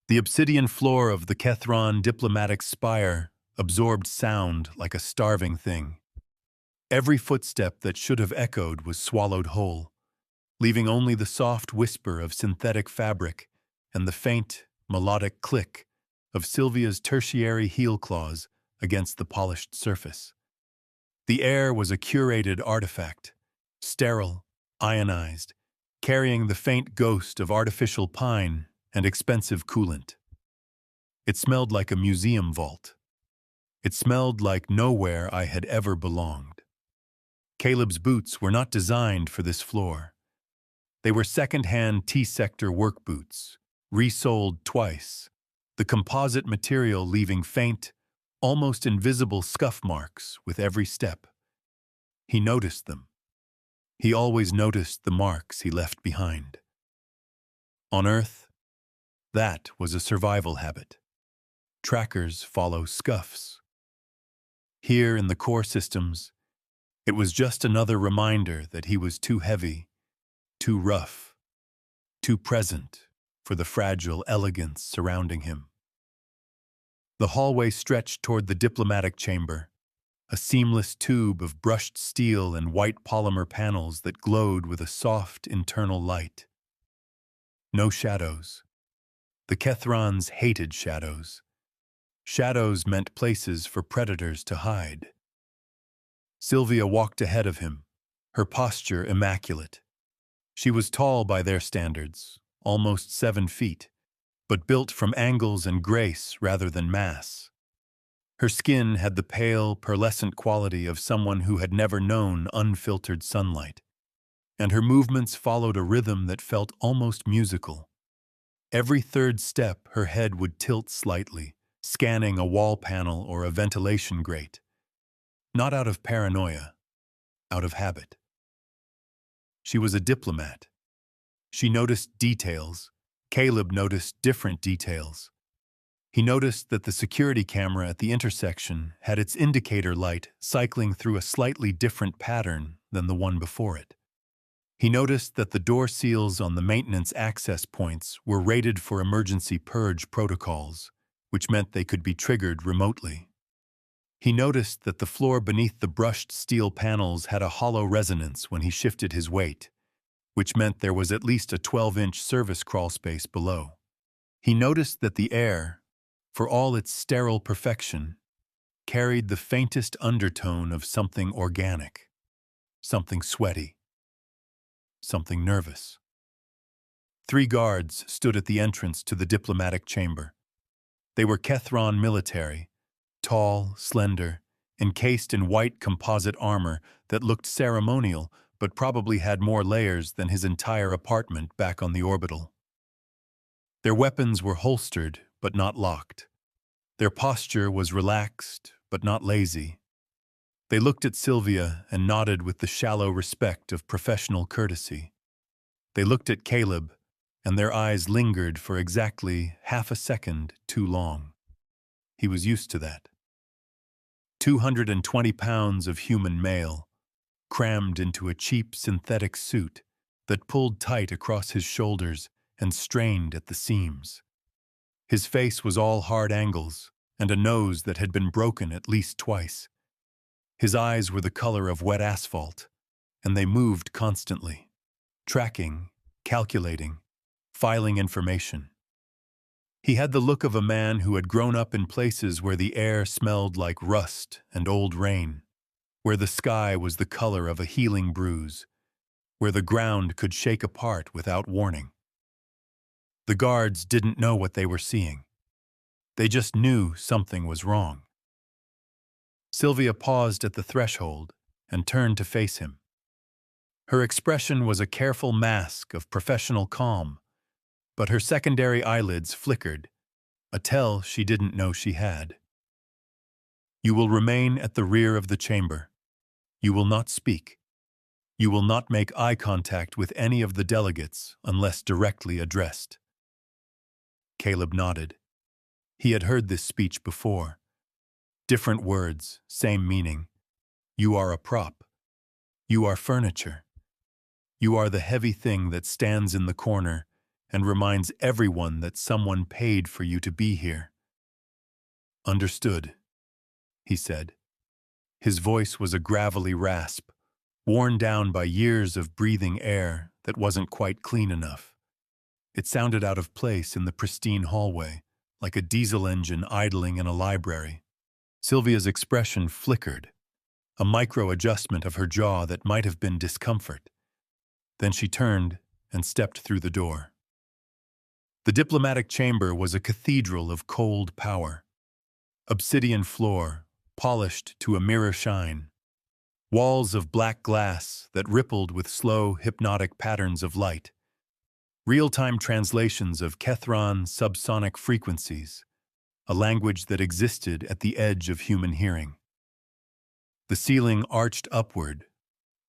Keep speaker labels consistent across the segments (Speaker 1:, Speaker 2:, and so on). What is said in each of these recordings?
Speaker 1: The obsidian floor of the Kethron diplomatic spire absorbed sound like a starving thing. Every footstep that should have echoed was swallowed whole, leaving only the soft whisper of synthetic fabric and the faint, melodic click of Sylvia's tertiary heel claws against the polished surface. The air was a curated artifact, sterile, ionized, carrying the faint ghost of artificial pine and expensive coolant. It smelled like a museum vault. It smelled like nowhere I had ever belonged. Caleb's boots were not designed for this floor. They were second-hand T-sector work boots, resoled twice, the composite material leaving faint, almost invisible scuff marks with every step. He noticed them. He always noticed the marks he left behind. On Earth, that was a survival habit. Trackers follow scuffs. Here in the core systems, it was just another reminder that he was too heavy, too rough, too present for the fragile elegance surrounding him. The hallway stretched toward the diplomatic chamber, a seamless tube of brushed steel and white polymer panels that glowed with a soft internal light. No shadows. The Kethrons hated shadows. Shadows meant places for predators to hide. Sylvia walked ahead of him, her posture immaculate. She was tall by their standards, almost 7 feet, but built from angles and grace rather than mass. Her skin had the pale, pearlescent quality of someone who had never known unfiltered sunlight, and her movements followed a rhythm that felt almost musical. Every third step, her head would tilt slightly, scanning a wall panel or a ventilation grate. Not out of paranoia, out of habit. She was a diplomat. She noticed details. Caleb noticed different details. He noticed that the security camera at the intersection had its indicator light cycling through a slightly different pattern than the one before it. He noticed that the door seals on the maintenance access points were rated for emergency purge protocols, which meant they could be triggered remotely. He noticed that the floor beneath the brushed steel panels had a hollow resonance when he shifted his weight, which meant there was at least a 12-inch service crawl space below. He noticed that the air, for all its sterile perfection, carried the faintest undertone of something organic, something sweaty, something nervous. 3 guards stood at the entrance to the diplomatic chamber. They were Kethron military, tall, slender, encased in white composite armor that looked ceremonial but probably had more layers than his entire apartment back on the orbital. Their weapons were holstered but not locked. Their posture was relaxed but not lazy. They looked at Sylvia and nodded with the shallow respect of professional courtesy. They looked at Caleb, and their eyes lingered for exactly half a second too long. He was used to that. 220 pounds of human mail, crammed into a cheap synthetic suit that pulled tight across his shoulders and strained at the seams. His face was all hard angles and a nose that had been broken at least twice. His eyes were the color of wet asphalt, and they moved constantly, tracking, calculating, filing information. He had the look of a man who had grown up in places where the air smelled like rust and old rain, where the sky was the color of a healing bruise, where the ground could shake apart without warning. The guards didn't know what they were seeing. They just knew something was wrong. Sylvia paused at the threshold and turned to face him. Her expression was a careful mask of professional calm, but her secondary eyelids flickered, a tell she didn't know she had. You will remain at the rear of the chamber. You will not speak. You will not make eye contact with any of the delegates unless directly addressed. Caleb nodded. He had heard this speech before. Different words, same meaning. You are a prop. You are furniture. You are the heavy thing that stands in the corner, and reminds everyone that someone paid for you to be here. Understood, he said. His voice was a gravelly rasp, worn down by years of breathing air that wasn't quite clean enough. It sounded out of place in the pristine hallway, like a diesel engine idling in a library. Sylvia's expression flickered, a micro-adjustment of her jaw that might have been discomfort. Then she turned and stepped through the door. The diplomatic chamber was a cathedral of cold power. Obsidian floor, polished to a mirror shine. Walls of black glass that rippled with slow, hypnotic patterns of light. Real-time translations of Kethron subsonic frequencies, a language that existed at the edge of human hearing. The ceiling arched upward,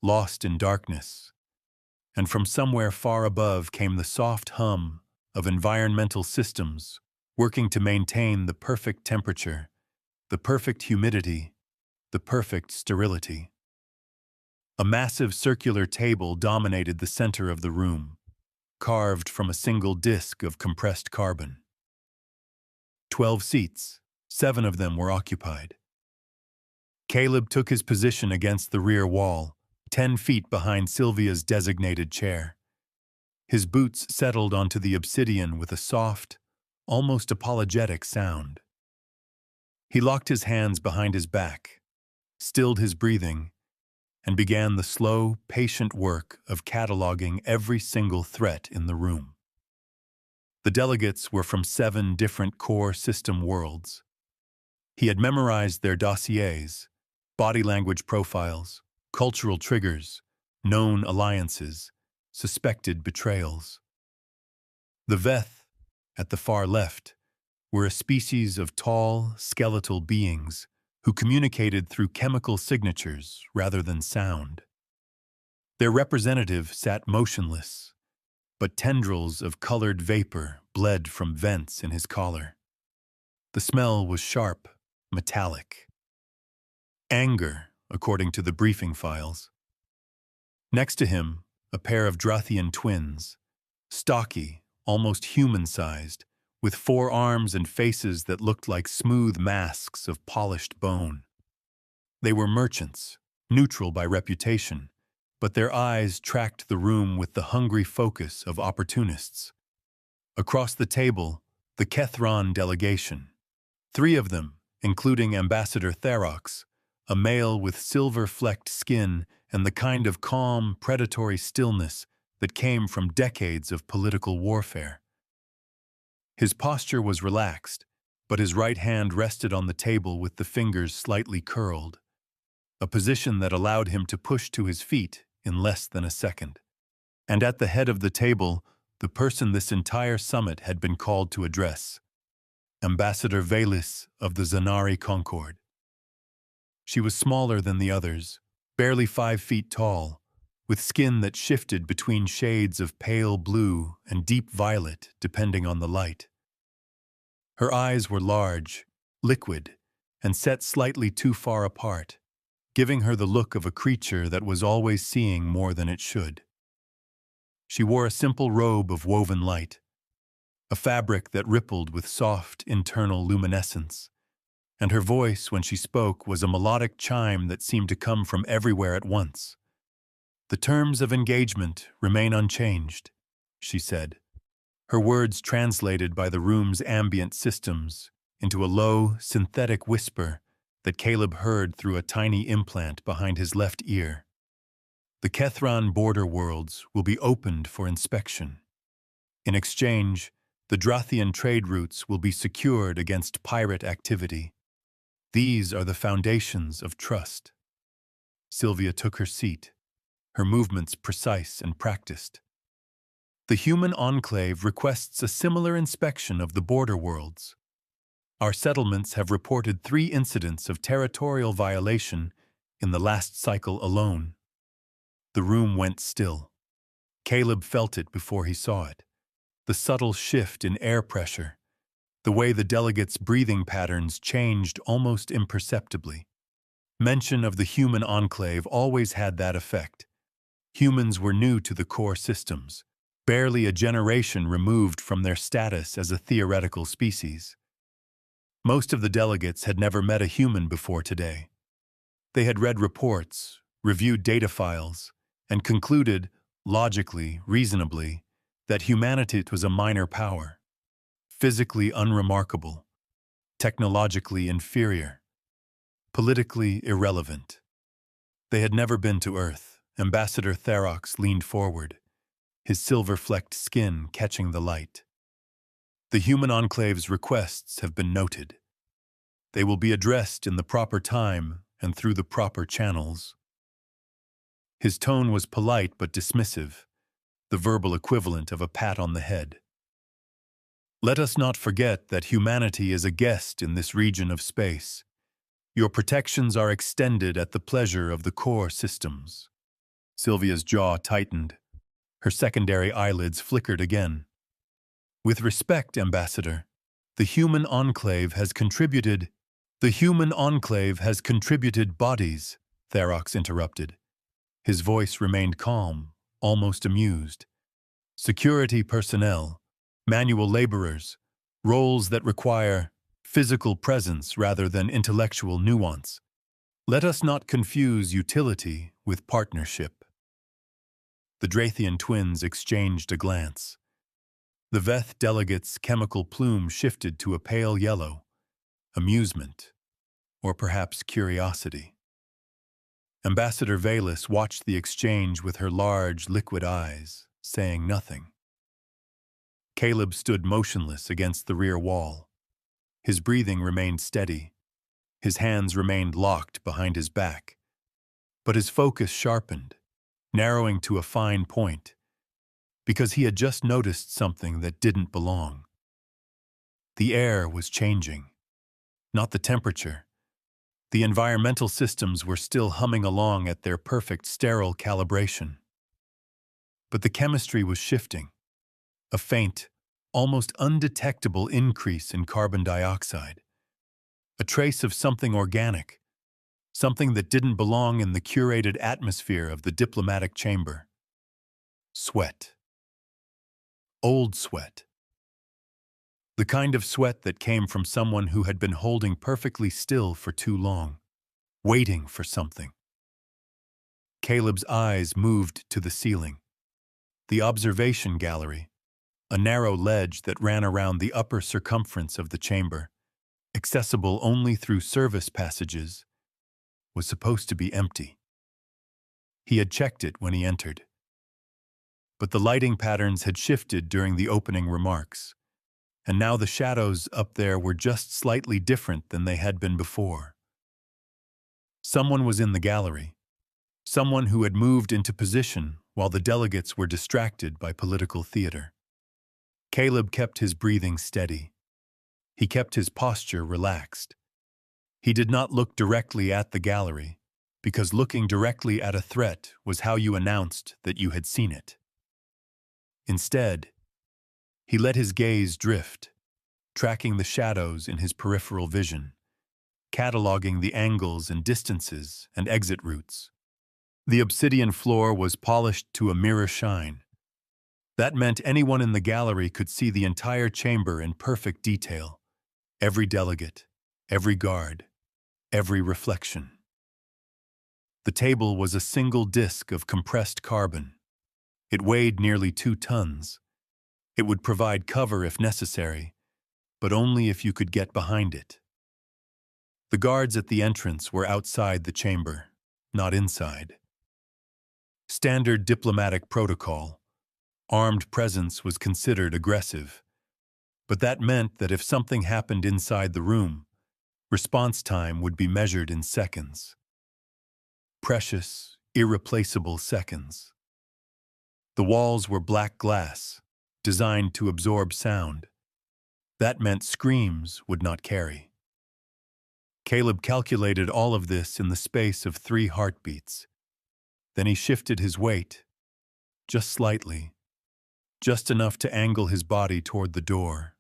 Speaker 1: lost in darkness, and from somewhere far above came the soft hum of environmental systems working to maintain the perfect temperature, the perfect humidity, the perfect sterility. A massive circular table dominated the center of the room, carved from a single disk of compressed carbon. 12 seats, 7 of them were occupied. Caleb took his position against the rear wall, 10 feet behind Sylvia's designated chair. His boots settled onto the obsidian with a soft, almost apologetic sound. He locked his hands behind his back, stilled his breathing, and began the slow, patient work of cataloging every single threat in the room. The delegates were from 7 different core system worlds. He had memorized their dossiers, body language profiles, cultural triggers, known alliances, suspected betrayals. The Veth, at the far left, were a species of tall, skeletal beings who communicated through chemical signatures rather than sound. Their representative sat motionless, but tendrils of colored vapor bled from vents in his collar. The smell was sharp, metallic. Anger, according to the briefing files. Next to him, a pair of Drathian twins, stocky, almost human-sized, with 4 arms and faces that looked like smooth masks of polished bone. They were merchants, neutral by reputation, but their eyes tracked the room with the hungry focus of opportunists. Across the table, the Kethron delegation. 3 of them, including Ambassador Therox, a male with silver-flecked skin and the kind of calm, predatory stillness that came from decades of political warfare. His posture was relaxed, but his right hand rested on the table with the fingers slightly curled, a position that allowed him to push to his feet in less than a second. And at the head of the table, the person this entire summit had been called to address, Ambassador Velis of the Zanari Concord. She was smaller than the others, barely 5 feet tall, with skin that shifted between shades of pale blue and deep violet depending on the light. Her eyes were large, liquid, and set slightly too far apart, giving her the look of a creature that was always seeing more than it should. She wore a simple robe of woven light, a fabric that rippled with soft internal luminescence, and her voice when she spoke was a melodic chime that seemed to come from everywhere at once. "The terms of engagement remain unchanged," she said, her words translated by the room's ambient systems into a low, synthetic whisper that Caleb heard through a tiny implant behind his left ear. "The Kethron border worlds will be opened for inspection. In exchange, the Drathian trade routes will be secured against pirate activity. These are the foundations of trust." Sylvia took her seat, her movements precise and practiced. "The human enclave requests a similar inspection of the border worlds. Our settlements have reported 3 incidents of territorial violation in the last cycle alone." The room went still. Caleb felt it before he saw it. The subtle shift in air pressure, the way the delegates' breathing patterns changed almost imperceptibly. Mention of the human enclave always had that effect. Humans were new to the core systems, barely a generation removed from their status as a theoretical species. Most of the delegates had never met a human before today. They had read reports, reviewed data files, and concluded, logically, reasonably, that humanity was a minor power, physically unremarkable, technologically inferior, politically irrelevant. They had never been to Earth. Ambassador Therox leaned forward, his silver-flecked skin catching the light. The human enclave's requests have been noted. They will be addressed in the proper time and through the proper channels. His tone was polite but dismissive, the verbal equivalent of a pat on the head. Let us not forget that humanity is a guest in this region of space. Your protections are extended at the pleasure of the core systems. Sylvia's jaw tightened. Her secondary eyelids flickered again. With respect, Ambassador, the human enclave has contributed bodies, Therox interrupted. His voice remained calm, almost amused. Security personnel, manual laborers, roles that require physical presence rather than intellectual nuance. Let us not confuse utility with partnership. The Drathian twins exchanged a glance. The Veth delegate's chemical plume shifted to a pale yellow, amusement, or perhaps curiosity. Ambassador Valus watched the exchange with her large, liquid eyes, saying nothing. Caleb stood motionless against the rear wall. His breathing remained steady. His hands remained locked behind his back. But his focus sharpened, narrowing to a fine point, because he had just noticed something that didn't belong. The air was changing, not the temperature. The environmental systems were still humming along at their perfect sterile calibration. But the chemistry was shifting, a faint, almost undetectable increase in carbon dioxide, a trace of something organic, something that didn't belong in the curated atmosphere of the diplomatic chamber. Sweat. Old sweat. The kind of sweat that came from someone who had been holding perfectly still for too long, waiting for something. Caleb's eyes moved to the ceiling. The observation gallery, a narrow ledge that ran around the upper circumference of the chamber, accessible only through service passages, was supposed to be empty. He had checked it when he entered. But the lighting patterns had shifted during the opening remarks, and now the shadows up there were just slightly different than they had been before. Someone was in the gallery, someone who had moved into position while the delegates were distracted by political theater. Caleb kept his breathing steady. He kept his posture relaxed. He did not look directly at the gallery, because looking directly at a threat was how you announced that you had seen it. Instead, he let his gaze drift, tracking the shadows in his peripheral vision, cataloging the angles and distances and exit routes. The obsidian floor was polished to a mirror shine. That meant anyone in the gallery could see the entire chamber in perfect detail, every delegate, every guard, every reflection. The table was a single disk of compressed carbon. It weighed nearly 2 tons. It would provide cover if necessary, but only if you could get behind it. The guards at the entrance were outside the chamber, not inside. Standard diplomatic protocol. Armed presence was considered aggressive, but that meant that if something happened inside the room, response time would be measured in seconds. Precious, irreplaceable seconds. The walls were black glass, designed to absorb sound. That meant screams would not carry. Caleb calculated all of this in the space of 3 heartbeats. Then he shifted his weight, just slightly, just enough to angle his body toward the door,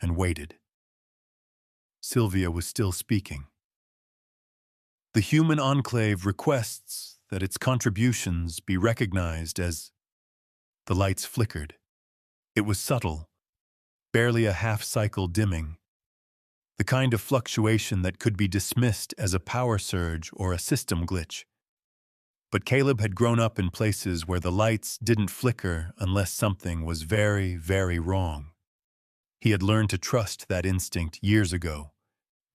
Speaker 1: and waited. Sylvia was still speaking. The human enclave requests that its contributions be recognized as The lights flickered. It was subtle, barely a half-cycle dimming, the kind of fluctuation that could be dismissed as a power surge or a system glitch. But Caleb had grown up in places where the lights didn't flicker unless something was very, very wrong. He had learned to trust that instinct years ago,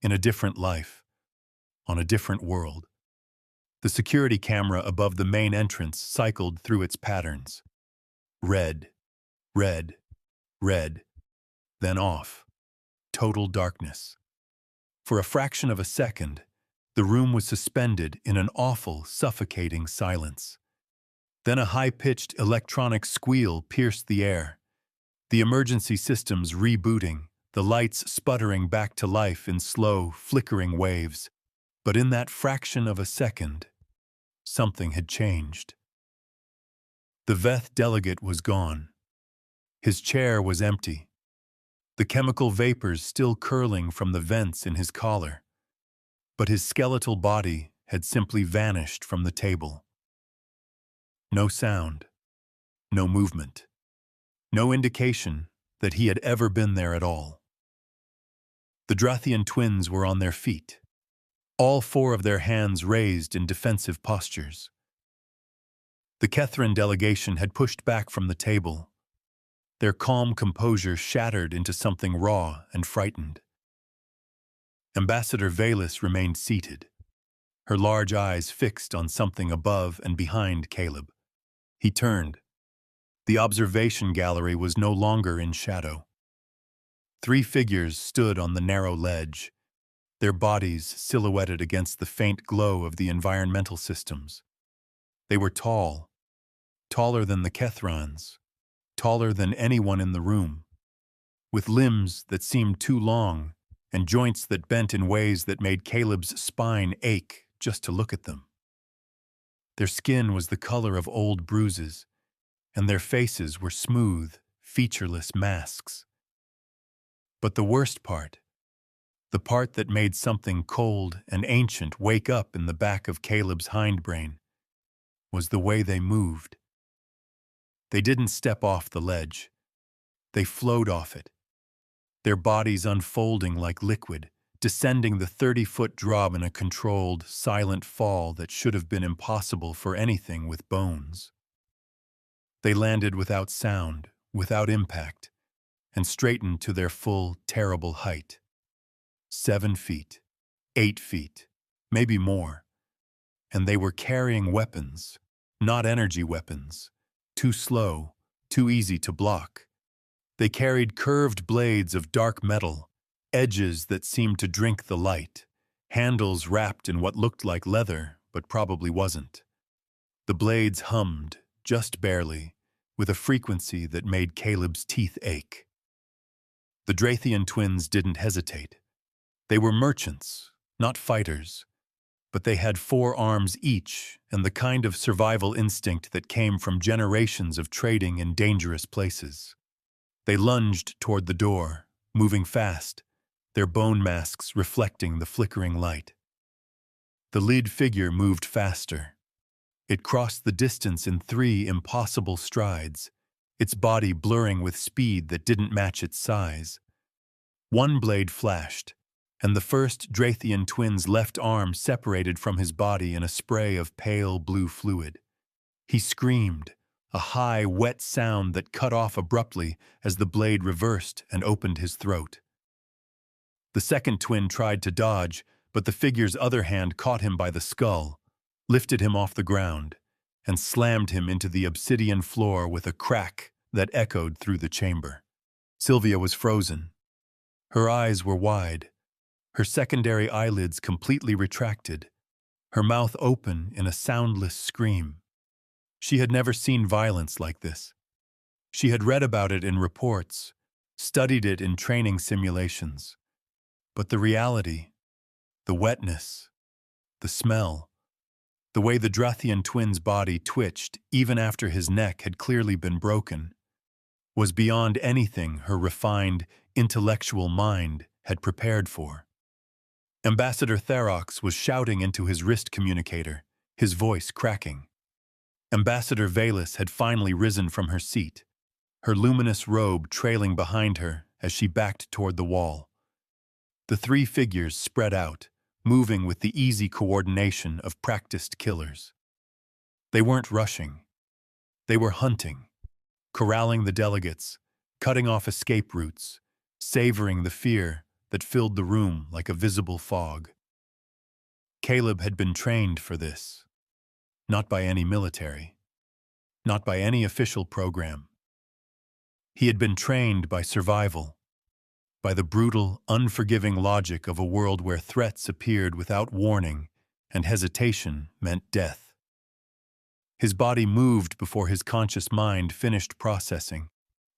Speaker 1: in a different life, on a different world. The security camera above the main entrance cycled through its patterns. Red, red, red, then off. Total darkness. For a fraction of a second, the room was suspended in an awful, suffocating silence. Then a high-pitched electronic squeal pierced the air. The emergency systems rebooting, the lights sputtering back to life in slow, flickering waves. But in that fraction of a second, something had changed. The Veth delegate was gone. His chair was empty, the chemical vapors still curling from the vents in his collar. But his skeletal body had simply vanished from the table. No sound, no movement, no indication that he had ever been there at all. The Drathian twins were on their feet, all four of their hands raised in defensive postures. The Kethran delegation had pushed back from the table, their calm composure shattered into something raw and frightened. Ambassador Valis remained seated, her large eyes fixed on something above and behind Caleb. He turned. The observation gallery was no longer in shadow. Three figures stood on the narrow ledge, their bodies silhouetted against the faint glow of the environmental systems. They were tall, taller than the Kethrons, taller than anyone in the room, with limbs that seemed too long and joints that bent in ways that made Caleb's spine ache just to look at them. Their skin was the color of old bruises, and their faces were smooth, featureless masks. But the worst part, the part that made something cold and ancient wake up in the back of Caleb's hindbrain, was the way they moved. They didn't step off the ledge. They flowed off it, their bodies unfolding like liquid, descending the 30-foot drop in a controlled, silent fall that should have been impossible for anything with bones. They landed without sound, without impact, and straightened to their full, terrible height. 7 feet, 8 feet, maybe more. And they were carrying weapons, not energy weapons, too slow, too easy to block. They carried curved blades of dark metal, edges that seemed to drink the light, handles wrapped in what looked like leather, but probably wasn't. The blades hummed, just barely, with a frequency that made Caleb's teeth ache. The Drathian twins didn't hesitate. They were merchants, not fighters, but they had 4 arms each and the kind of survival instinct that came from generations of trading in dangerous places. They lunged toward the door, moving fast, their bone masks reflecting the flickering light. The lead figure moved faster. It crossed the distance in 3 impossible strides, its body blurring with speed that didn't match its size. One blade flashed, and the first Drathian twin's left arm separated from his body in a spray of pale blue fluid. He screamed, a high, wet sound that cut off abruptly as the blade reversed and opened his throat. The second twin tried to dodge, but the figure's other hand caught him by the skull, lifted him off the ground, and slammed him into the obsidian floor with a crack that echoed through the chamber. Sylvia was frozen. Her eyes were wide, her secondary eyelids completely retracted, her mouth open in a soundless scream. She had never seen violence like this. She had read about it in reports, studied it in training simulations. But the reality, the wetness, the smell, the way the Drathian twin's body twitched even after his neck had clearly been broken, was beyond anything her refined, intellectual mind had prepared for. Ambassador Therox was shouting into his wrist communicator, his voice cracking. Ambassador Valus had finally risen from her seat, her luminous robe trailing behind her as she backed toward the wall. The three figures spread out, moving with the easy coordination of practiced killers. They weren't rushing. They were hunting, corralling the delegates, cutting off escape routes, savoring the fear that filled the room like a visible fog. Caleb had been trained for this, not by any military, not by any official program. He had been trained by survival, by the brutal, unforgiving logic of a world where threats appeared without warning and hesitation meant death. His body moved before his conscious mind finished processing,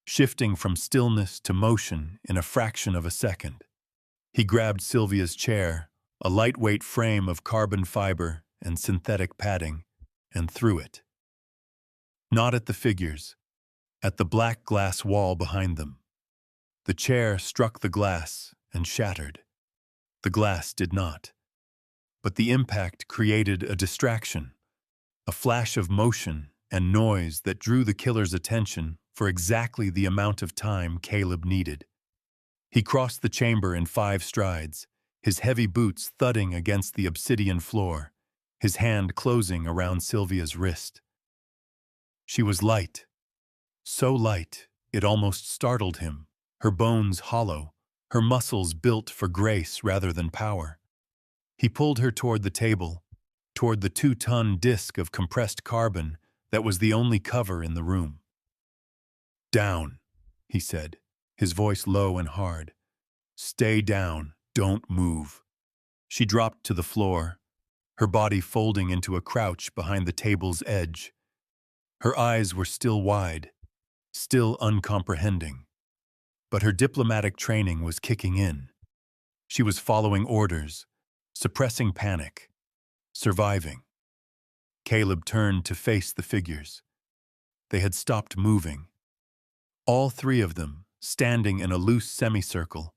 Speaker 1: shifting from stillness to motion in a fraction of a second. He grabbed Sylvia's chair, a lightweight frame of carbon fiber and synthetic padding, and threw it. Not at the figures, at the black glass wall behind them. The chair struck the glass and shattered. The glass did not. But the impact created a distraction, a flash of motion and noise that drew the killer's attention for exactly the amount of time Caleb needed. He crossed the chamber in 5 strides, his heavy boots thudding against the obsidian floor, his hand closing around Sylvia's wrist. She was light, so light it almost startled him, her bones hollow, her muscles built for grace rather than power. He pulled her toward the table, toward the 2-ton disk of compressed carbon that was the only cover in the room. "Down," he said, his voice low and hard. "Stay down, don't move." She dropped to the floor, her body folding into a crouch behind the table's edge. Her eyes were still wide, still uncomprehending. But her diplomatic training was kicking in. She was following orders, suppressing panic, surviving. Caleb turned to face the figures. They had stopped moving. All 3 of them, standing in a loose semicircle,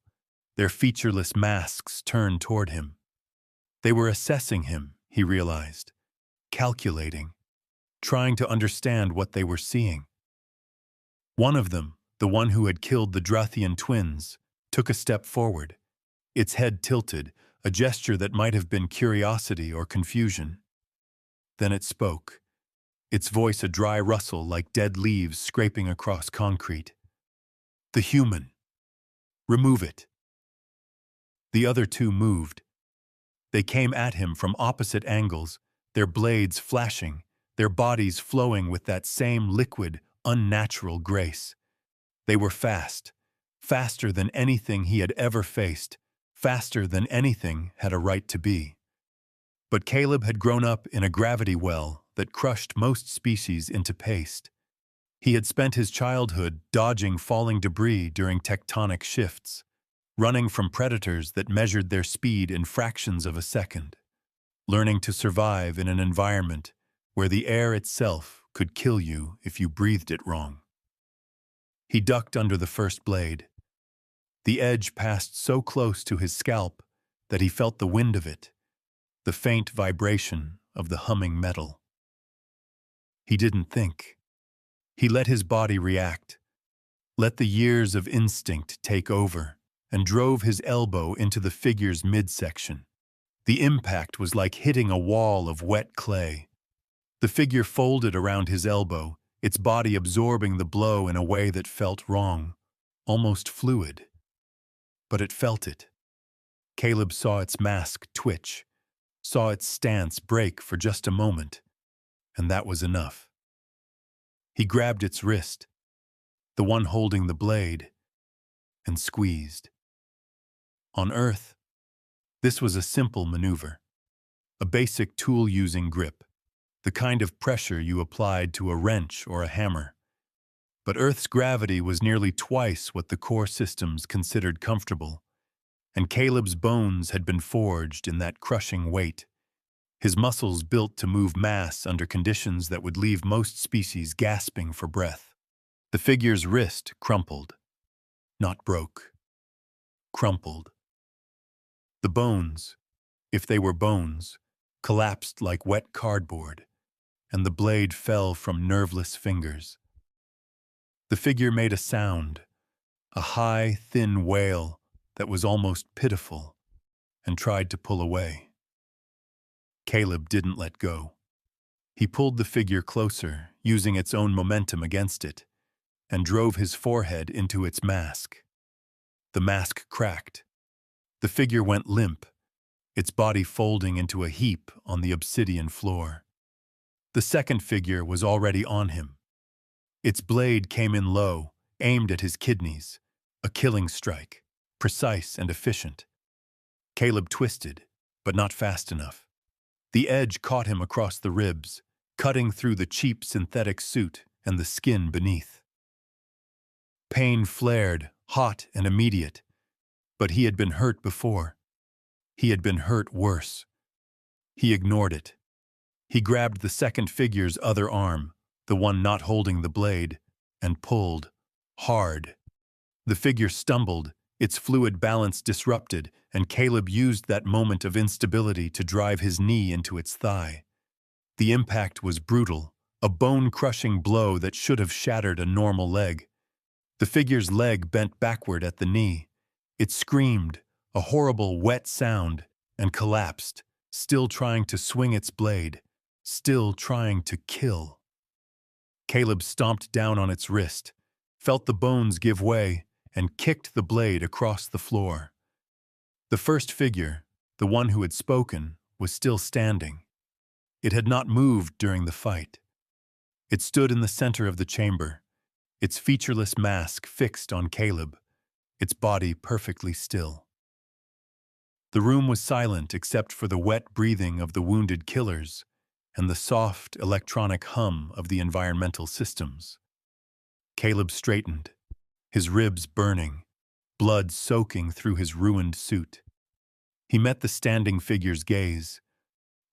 Speaker 1: their featureless masks turned toward him. They were assessing him, he realized, calculating, trying to understand what they were seeing. One of them, the one who had killed the Drathian twins, took a step forward, its head tilted, a gesture that might have been curiosity or confusion. Then it spoke, its voice a dry rustle like dead leaves scraping across concrete. "The human. Remove it." The other 2 moved. They came at him from opposite angles, their blades flashing, their bodies flowing with that same liquid, unnatural grace. They were fast, faster than anything he had ever faced, faster than anything had a right to be. But Caleb had grown up in a gravity well that crushed most species into paste. He had spent his childhood dodging falling debris during tectonic shifts, running from predators that measured their speed in fractions of a second, learning to survive in an environment where the air itself could kill you if you breathed it wrong. He ducked under the first blade. The edge passed so close to his scalp that he felt the wind of it, the faint vibration of the humming metal. He didn't think. He let his body react, let the years of instinct take over, and drove his elbow into the figure's midsection. The impact was like hitting a wall of wet clay. The figure folded around his elbow, its body absorbing the blow in a way that felt wrong, almost fluid. But it felt it. Caleb saw its mask twitch, saw its stance break for just a moment, and that was enough. He grabbed its wrist, the one holding the blade, and squeezed. On Earth, this was a simple maneuver, a basic tool-using grip, the kind of pressure you applied to a wrench or a hammer. But Earth's gravity was nearly twice what the core systems considered comfortable, and Caleb's bones had been forged in that crushing weight, his muscles built to move mass under conditions that would leave most species gasping for breath. The figure's wrist crumpled, not broke, crumpled. The bones, if they were bones, collapsed like wet cardboard, and the blade fell from nerveless fingers. The figure made a sound, a high, thin wail that was almost pitiful, and tried to pull away. Caleb didn't let go. He pulled the figure closer, using its own momentum against it, and drove his forehead into its mask. The mask cracked. The figure went limp, its body folding into a heap on the obsidian floor. The second figure was already on him. Its blade came in low, aimed at his kidneys, a killing strike, precise and efficient. Caleb twisted, but not fast enough. The edge caught him across the ribs, cutting through the cheap synthetic suit and the skin beneath. Pain flared, hot and immediate, but he had been hurt before. He had been hurt worse. He ignored it. He grabbed the second figure's other arm, the one not holding the blade, and pulled, hard. The figure stumbled, its fluid balance disrupted, and Caleb used that moment of instability to drive his knee into its thigh. The impact was brutal, a bone-crushing blow that should have shattered a normal leg. The figure's leg bent backward at the knee. It screamed, a horrible, wet sound, and collapsed, still trying to swing its blade, still trying to kill. Caleb stomped down on its wrist, felt the bones give way, and kicked the blade across the floor. The first figure, the one who had spoken, was still standing. It had not moved during the fight. It stood in the center of the chamber, its featureless mask fixed on Caleb, its body perfectly still. The room was silent except for the wet breathing of the wounded killers and the soft electronic hum of the environmental systems. Caleb straightened, his ribs burning, blood soaking through his ruined suit. He met the standing figure's gaze,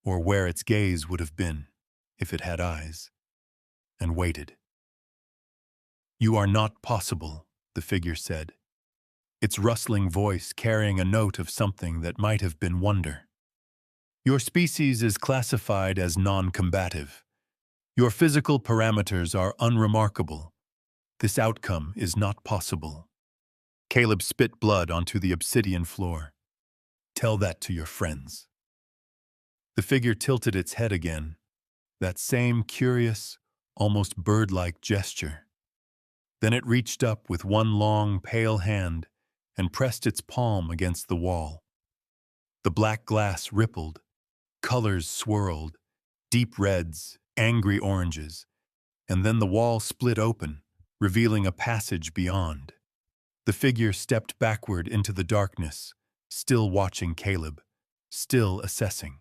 Speaker 1: or where its gaze would have been if it had eyes, and waited. "You are not possible," the figure said, its rustling voice carrying a note of something that might have been wonder. "Your species is classified as non-combative. Your physical parameters are unremarkable. This outcome is not possible." Caleb spit blood onto the obsidian floor. "Tell that to your friends." The figure tilted its head again, that same curious, almost bird-like gesture. Then it reached up with one long, pale hand and pressed its palm against the wall. The black glass rippled, colors swirled, deep reds, angry oranges, and then the wall split open, revealing a passage beyond. The figure stepped backward into the darkness, still watching Caleb, still assessing.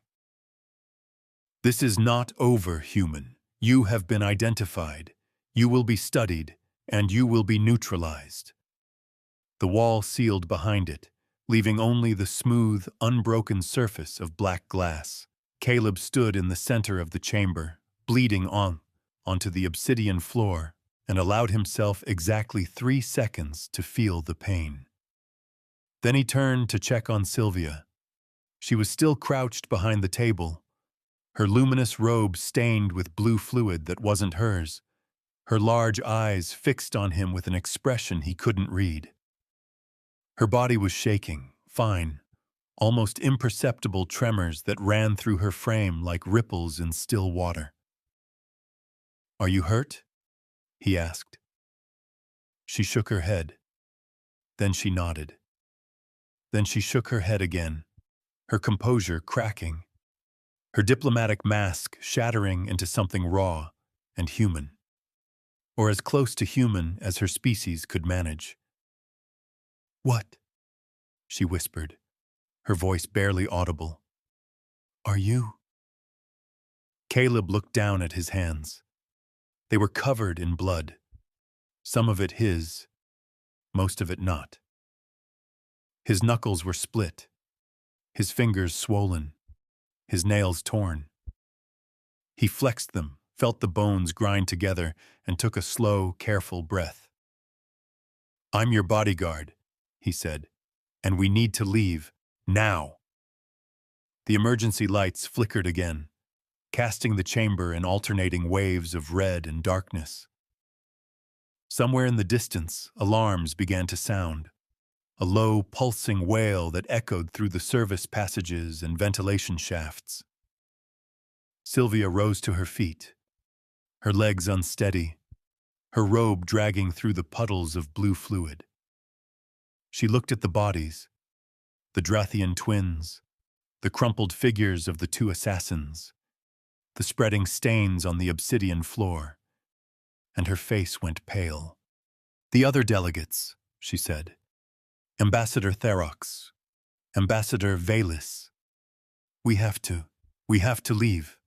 Speaker 1: "This is not over, human. You have been identified. You will be studied, and you will be neutralized." The wall sealed behind it, leaving only the smooth, unbroken surface of black glass. Caleb stood in the center of the chamber, bleeding onto the obsidian floor, and allowed himself exactly 3 seconds to feel the pain. Then he turned to check on Sylvia. She was still crouched behind the table, her luminous robe stained with blue fluid that wasn't hers, her large eyes fixed on him with an expression he couldn't read. Her body was shaking, fine, almost imperceptible tremors that ran through her frame like ripples in still water. "Are you hurt?" he asked. She shook her head. Then she nodded. Then she shook her head again, her composure cracking, her diplomatic mask shattering into something raw and human, or as close to human as her species could manage. "What?" she whispered, her voice barely audible. "Are you?" Caleb looked down at his hands. They were covered in blood, some of it his, most of it not. His knuckles were split, his fingers swollen, his nails torn. He flexed them, felt the bones grind together, and took a slow, careful breath. "I'm your bodyguard," he said, "and we need to leave, now." The emergency lights flickered again. casting the chamber in alternating waves of red and darkness. Somewhere in the distance, alarms began to sound, a low, pulsing wail that echoed through the service passages and ventilation shafts. Sylvia rose to her feet, her legs unsteady, her robe dragging through the puddles of blue fluid. She looked at the bodies, the Drathian twins, the crumpled figures of the two assassins, the spreading stains on the obsidian floor, and her face went pale. "The other delegates," she said. "Ambassador Therox, Ambassador Valis. We have to leave,"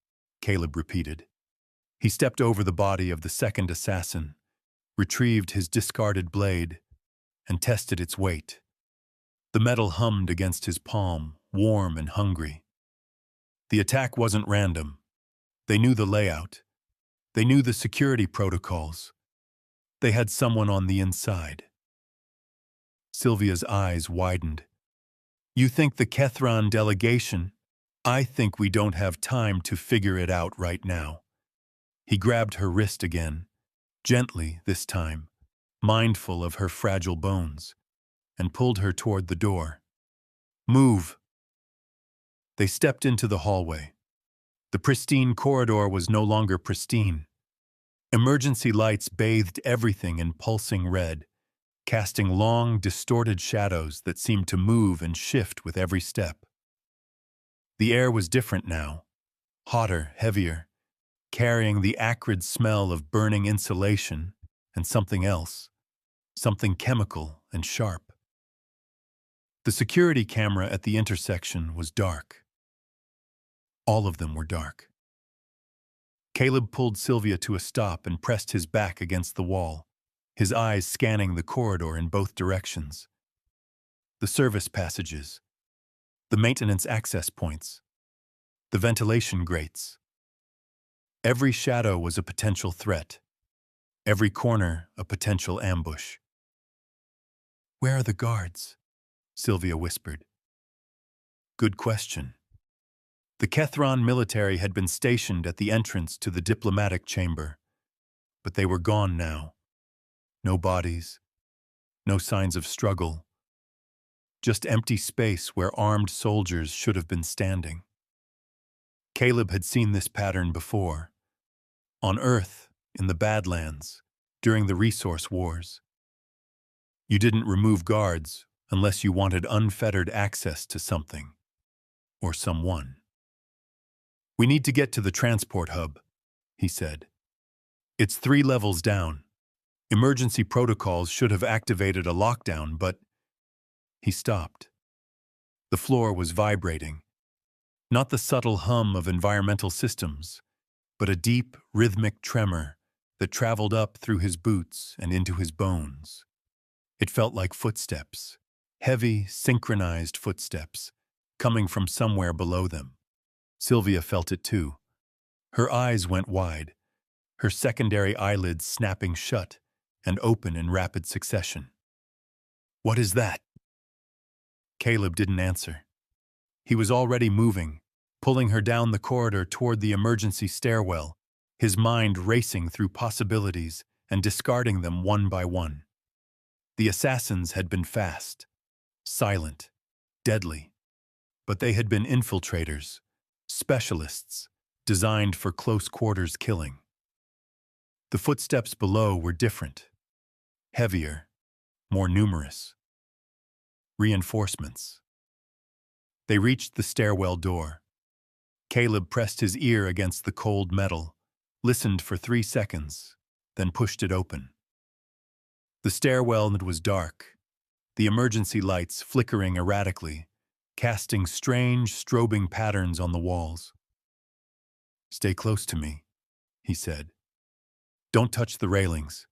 Speaker 1: Caleb repeated. He stepped over the body of the second assassin, retrieved his discarded blade, and tested its weight. The metal hummed against his palm, warm and hungry. The attack wasn't random. They knew the layout. They knew the security protocols. They had someone on the inside. Sylvia's eyes widened. "You think the Kethron delegation? I think we don't have time to figure it out right now." He grabbed her wrist again, gently this time, mindful of her fragile bones, and pulled her toward the door. "Move." They stepped into the hallway. The pristine corridor was no longer pristine. Emergency lights bathed everything in pulsing red, casting long, distorted shadows that seemed to move and shift with every step. The air was different now, hotter, heavier, carrying the acrid smell of burning insulation and something else, something chemical and sharp. The security camera at the intersection was dark. All of them were dark. Caleb pulled Sylvia to a stop and pressed his back against the wall, his eyes scanning the corridor in both directions. The service passages, the maintenance access points, the ventilation grates. Every shadow was a potential threat, every corner a potential ambush. "Where are the guards?" Sylvia whispered. Good question. The Kethron military had been stationed at the entrance to the diplomatic chamber, but they were gone now. No bodies, no signs of struggle, just empty space where armed soldiers should have been standing. Caleb had seen this pattern before, on Earth, in the Badlands, during the resource wars. You didn't remove guards unless you wanted unfettered access to something, or someone. "We need to get to the transport hub," he said. "It's 3 levels down. Emergency protocols should have activated a lockdown, but..." He stopped. The floor was vibrating. Not the subtle hum of environmental systems, but a deep, rhythmic tremor that traveled up through his boots and into his bones. It felt like footsteps, heavy, synchronized footsteps, coming from somewhere below them. Sylvia felt it too. Her eyes went wide, her secondary eyelids snapping shut and open in rapid succession. "What is that?" Caleb didn't answer. He was already moving, pulling her down the corridor toward the emergency stairwell, his mind racing through possibilities and discarding them one by one. The assassins had been fast, silent, deadly, but they had been infiltrators, specialists, designed for close-quarters killing. The footsteps below were different, heavier, more numerous. Reinforcements. They reached the stairwell door. Caleb pressed his ear against the cold metal, listened for 3 seconds, then pushed it open. The stairwell was dark, the emergency lights flickering erratically, casting strange, strobing patterns on the walls. "Stay close to me," he said. "Don't touch the railings.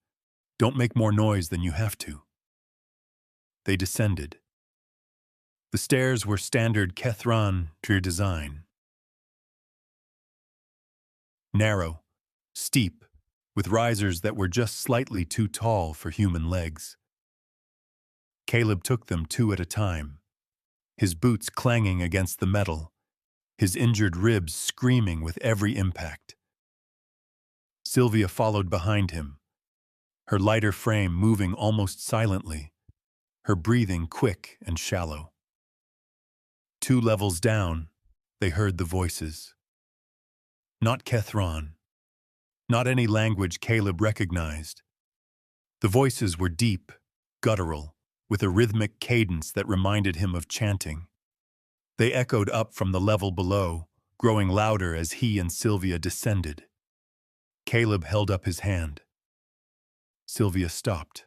Speaker 1: Don't make more noise than you have to." They descended. The stairs were standard Kethron design. Narrow, steep, with risers that were just slightly too tall for human legs. Caleb took them 2 at a time, his boots clanging against the metal, his injured ribs screaming with every impact. Sylvia followed behind him, her lighter frame moving almost silently, her breathing quick and shallow. 2 levels down, they heard the voices. Not Kethron, not any language Caleb recognized. The voices were deep, guttural, with a rhythmic cadence that reminded him of chanting. They echoed up from the level below, growing louder as he and Sylvia descended. Caleb held up his hand. Sylvia stopped.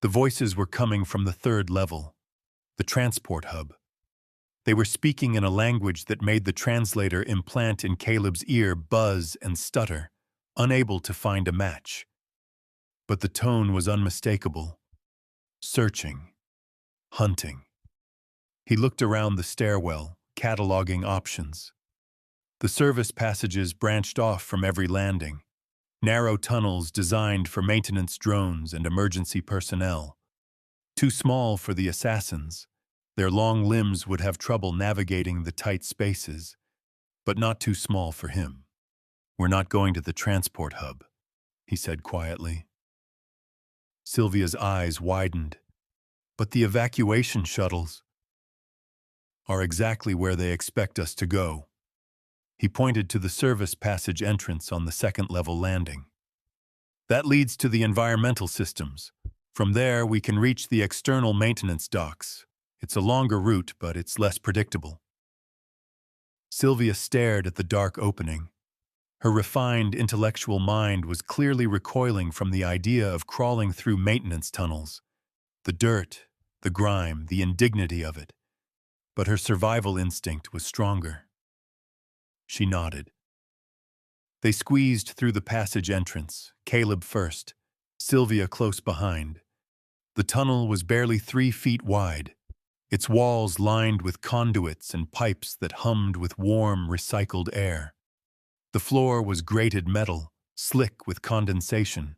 Speaker 1: The voices were coming from the 3rd level, the transport hub. They were speaking in a language that made the translator implant in Caleb's ear buzz and stutter, unable to find a match. But the tone was unmistakable. Searching. Hunting. He looked around the stairwell, cataloging options. The service passages branched off from every landing, narrow tunnels designed for maintenance drones and emergency personnel. Too small for the assassins, their long limbs would have trouble navigating the tight spaces, but not too small for him. "We're not going to the transport hub," he said quietly. Sylvia's eyes widened. "But the evacuation shuttles are exactly where they expect us to go." He pointed to the service passage entrance on the 2nd level landing. "That leads to the environmental systems. From there, we can reach the external maintenance docks. It's a longer route, but it's less predictable." Sylvia stared at the dark opening. Her refined intellectual mind was clearly recoiling from the idea of crawling through maintenance tunnels. The dirt, the grime, the indignity of it. But her survival instinct was stronger. She nodded. They squeezed through the passage entrance, Caleb first, Sylvia close behind. The tunnel was barely 3 feet wide, its walls lined with conduits and pipes that hummed with warm, recycled air. The floor was grated metal, slick with condensation,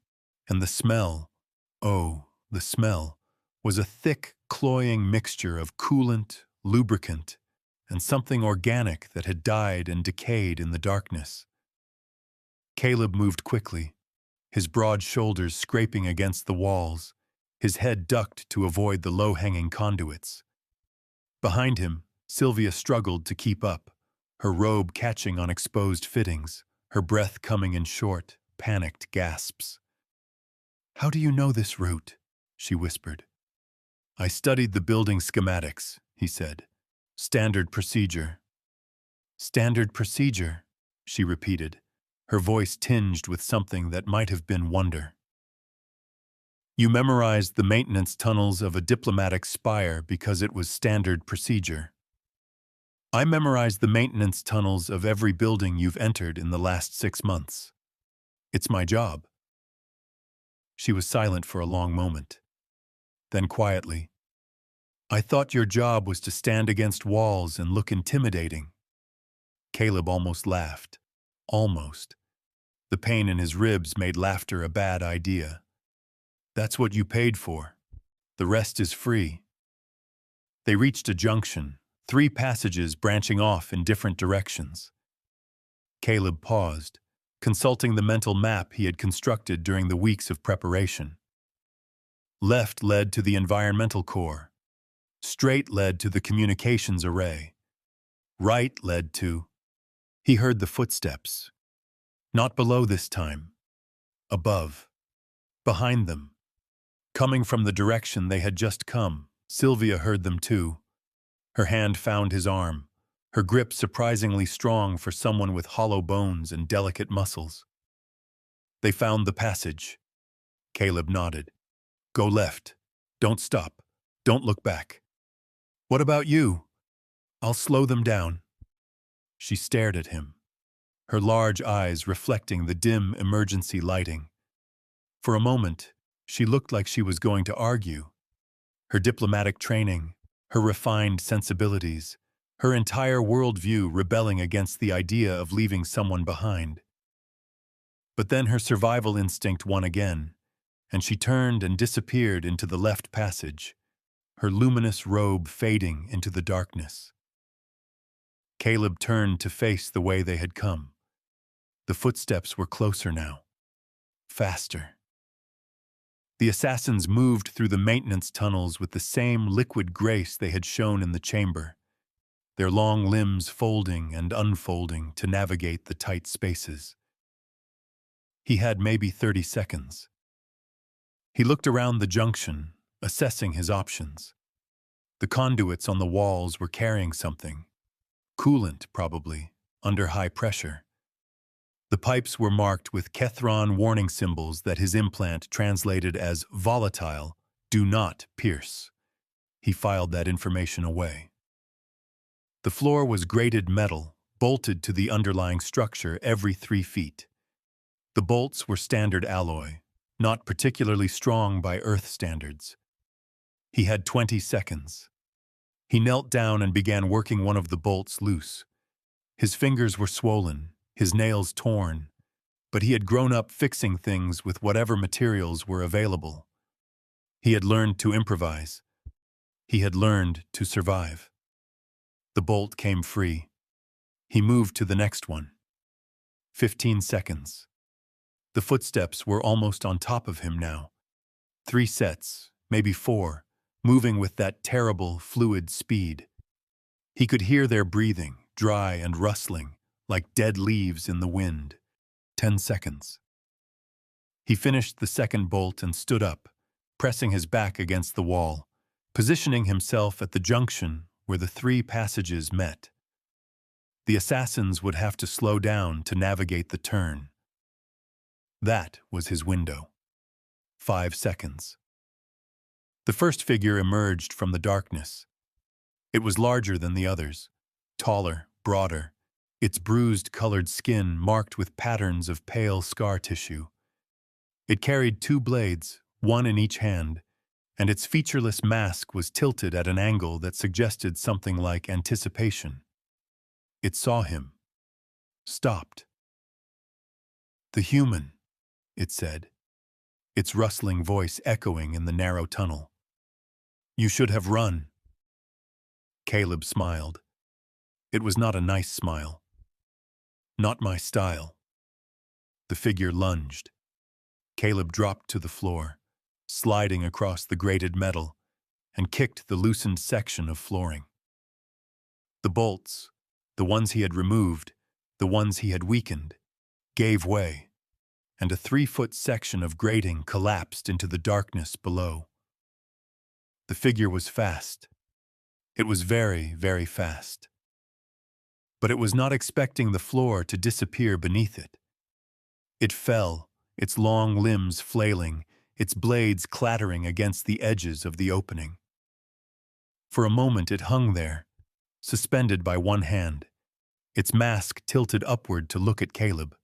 Speaker 1: and the smell, oh, the smell, was a thick, cloying mixture of coolant, lubricant, and something organic that had died and decayed in the darkness. Caleb moved quickly, his broad shoulders scraping against the walls, his head ducked to avoid the low-hanging conduits. Behind him, Sylvia struggled to keep up, her robe catching on exposed fittings, her breath coming in short, panicked gasps. "How do you know this route?" she whispered. "I studied the building schematics," he said. "Standard procedure." "Standard procedure," she repeated, her voice tinged with something that might have been wonder. "You memorized the maintenance tunnels of a diplomatic spire because it was standard procedure. I memorized the maintenance tunnels of every building you've entered in the last 6 months. It's my job." She was silent for a long moment. Then quietly, "I thought your job was to stand against walls and look intimidating." Caleb almost laughed. Almost. The pain in his ribs made laughter a bad idea. "That's what you paid for. The rest is free." They reached a junction, 3 passages branching off in different directions. Caleb paused, consulting the mental map he had constructed during the weeks of preparation. Left led to the environmental core. Straight led to the communications array. Right led to... He heard the footsteps. Not below this time. Above. Behind them. Coming from the direction they had just come, Sylvia heard them too. Her hand found his arm, her grip surprisingly strong for someone with hollow bones and delicate muscles. They found the passage. Caleb nodded. "Go left. Don't stop. Don't look back." "What about you?" "I'll slow them down." She stared at him, her large eyes reflecting the dim emergency lighting. For a moment, she looked like she was going to argue. Her diplomatic training, her refined sensibilities, her entire worldview rebelling against the idea of leaving someone behind. But then her survival instinct won again, and she turned and disappeared into the left passage, her luminous robe fading into the darkness. Caleb turned to face the way they had come. The footsteps were closer now. Faster. The assassins moved through the maintenance tunnels with the same liquid grace they had shown in the chamber, their long limbs folding and unfolding to navigate the tight spaces. He had maybe 30 seconds. He looked around the junction, assessing his options. The conduits on the walls were carrying something. Coolant, probably, under high pressure. The pipes were marked with Kethron warning symbols that his implant translated as volatile, do not pierce. He filed that information away. The floor was grated metal, bolted to the underlying structure every 3 feet. The bolts were standard alloy, not particularly strong by Earth standards. He had 20 seconds. He knelt down and began working one of the bolts loose. His fingers were swollen, his nails torn, but he had grown up fixing things with whatever materials were available. He had learned to improvise. He had learned to survive. The bolt came free. He moved to the next one. 15 seconds. The footsteps were almost on top of him now. 3 sets, maybe 4, moving with that terrible, fluid speed. He could hear their breathing, dry and rustling, like dead leaves in the wind. 10 seconds. He finished the second bolt and stood up, pressing his back against the wall, positioning himself at the junction where the 3 passages met. The assassins would have to slow down to navigate the turn. That was his window. 5 seconds. The first figure emerged from the darkness. It was larger than the others, taller, broader, its bruised-colored skin marked with patterns of pale scar tissue. It carried 2 blades, one in each hand, and its featureless mask was tilted at an angle that suggested something like anticipation. It saw him. Stopped. "The human," it said, its rustling voice echoing in the narrow tunnel. "You should have run." Caleb smiled. It was not a nice smile. "Not my style." The figure lunged. Caleb dropped to the floor, sliding across the grated metal, and kicked the loosened section of flooring. The bolts, the ones he had removed, the ones he had weakened, gave way, and a 3-foot section of grating collapsed into the darkness below. The figure was fast. It was very, very fast. But it was not expecting the floor to disappear beneath it. It fell, its long limbs flailing, its blades clattering against the edges of the opening. For a moment it hung there, suspended by one hand, its mask tilted upward to look at Caleb.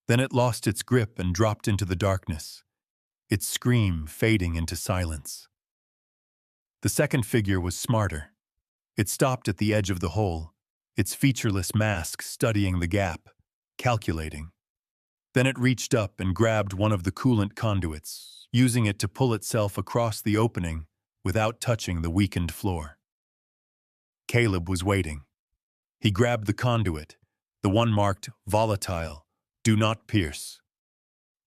Speaker 1: Then it lost its grip and dropped into the darkness, its scream fading into silence. The second figure was smarter. It stopped at the edge of the hole, its featureless mask studying the gap, calculating. Then it reached up and grabbed one of the coolant conduits, using it to pull itself across the opening without touching the weakened floor. Caleb was waiting. He grabbed the conduit, the one marked volatile, do not pierce,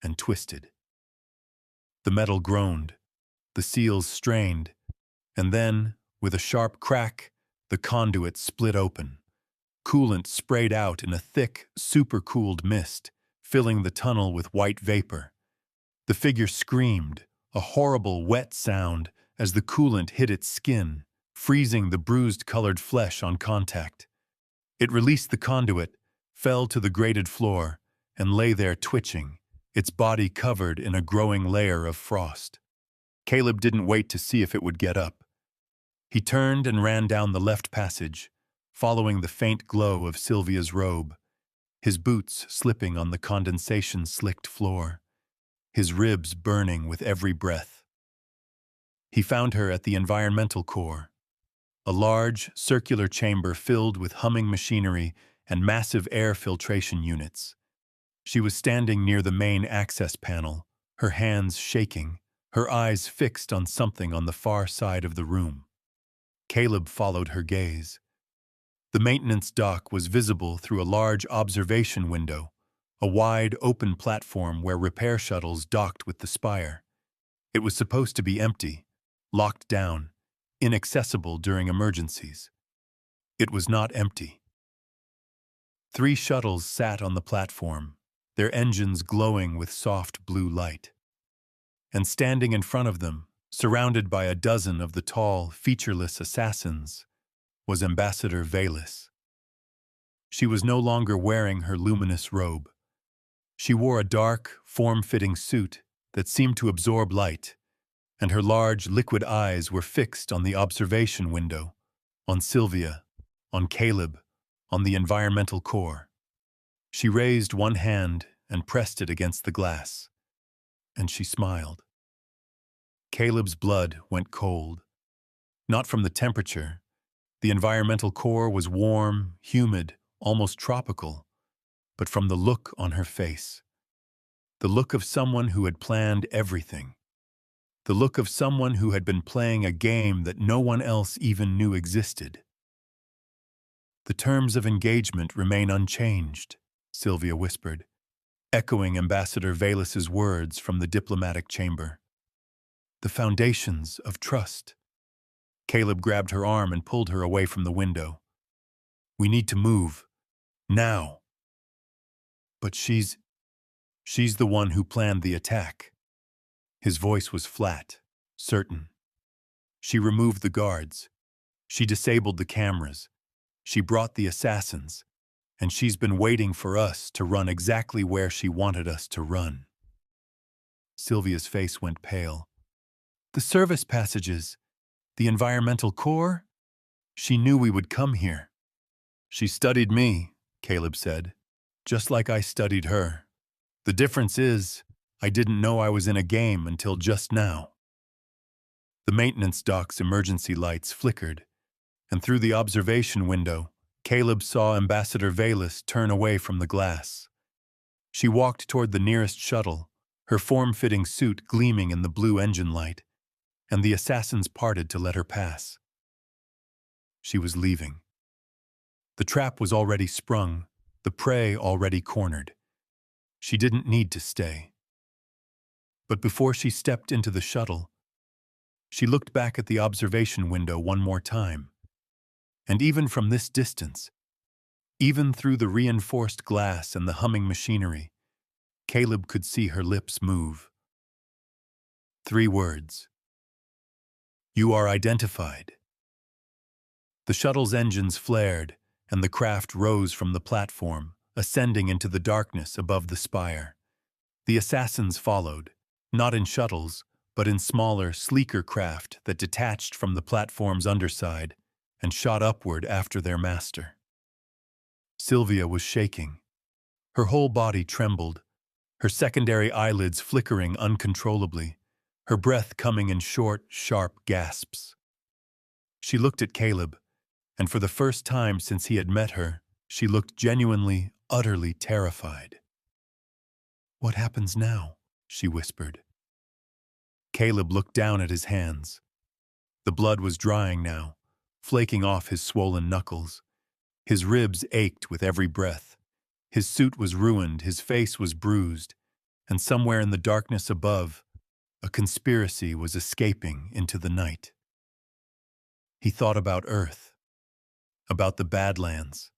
Speaker 1: and twisted. The metal groaned, the seals strained, and then, with a sharp crack, the conduit split open. Coolant sprayed out in a thick, supercooled mist, filling the tunnel with white vapor. The figure screamed, a horrible, wet sound, as the coolant hit its skin, freezing the bruised-colored flesh on contact. It released the conduit, fell to the grated floor, and lay there twitching, its body covered in a growing layer of frost. Caleb didn't wait to see if it would get up. He turned and ran down the left passage, following the faint glow of Sylvia's robe, his boots slipping on the condensation-slicked floor, his ribs burning with every breath. He found her at the environmental core, a large, circular chamber filled with humming machinery and massive air filtration units. She was standing near the main access panel, her hands shaking, her eyes fixed on something on the far side of the room. Caleb followed her gaze. The maintenance dock was visible through a large observation window, a wide, open platform where repair shuttles docked with the spire. It was supposed to be empty, locked down, inaccessible during emergencies. It was not empty. 3 shuttles sat on the platform, their engines glowing with soft blue light. And standing in front of them, surrounded by a dozen of the tall, featureless assassins, was Ambassador Velis. She was no longer wearing her luminous robe. She wore a dark, form-fitting suit that seemed to absorb light, and her large, liquid eyes were fixed on the observation window, on Sylvia, on Caleb, on the environmental core. She raised one hand and pressed it against the glass, and she smiled. Caleb's blood went cold. Not from the temperature. The environmental core was warm, humid, almost tropical, but from the look on her face. The look of someone who had planned everything. The look of someone who had been playing a game that no one else even knew existed. "The terms of engagement remain unchanged," Sylvia whispered, echoing Ambassador Velis's words from the diplomatic chamber. "The foundations of trust." Caleb grabbed her arm and pulled her away from the window. "We need to move. Now." "But she's the one who planned the attack." His voice was flat, certain. "She removed the guards. She disabled the cameras. She brought the assassins. And she's been waiting for us to run exactly where she wanted us to run." Sylvia's face went pale. "The service passages, the environmental core? She knew we would come here." "She studied me," Caleb said, "just like I studied her. The difference is, I didn't know I was in a game until just now." The maintenance dock's emergency lights flickered, and through the observation window, Caleb saw Ambassador Velis turn away from the glass. She walked toward the nearest shuttle, her form-fitting suit gleaming in the blue engine light, and the assassins parted to let her pass. She was leaving. The trap was already sprung, the prey already cornered. She didn't need to stay. But before she stepped into the shuttle, she looked back at the observation window one more time. And even from this distance, even through the reinforced glass and the humming machinery, Caleb could see her lips move. 3 words. "You are identified." The shuttle's engines flared, and the craft rose from the platform, ascending into the darkness above the spire. The assassins followed, not in shuttles, but in smaller, sleeker craft that detached from the platform's underside and shot upward after their master. Sylvia was shaking. Her whole body trembled, her secondary eyelids flickering uncontrollably, her breath coming in short, sharp gasps. She looked at Caleb, and for the first time since he had met her, she looked genuinely, utterly terrified. "What happens now?" she whispered. Caleb looked down at his hands. The blood was drying now, flaking off his swollen knuckles. His ribs ached with every breath. His suit was ruined, his face was bruised, and somewhere in the darkness above, a conspiracy was escaping into the night. He thought about Earth, about the Badlands,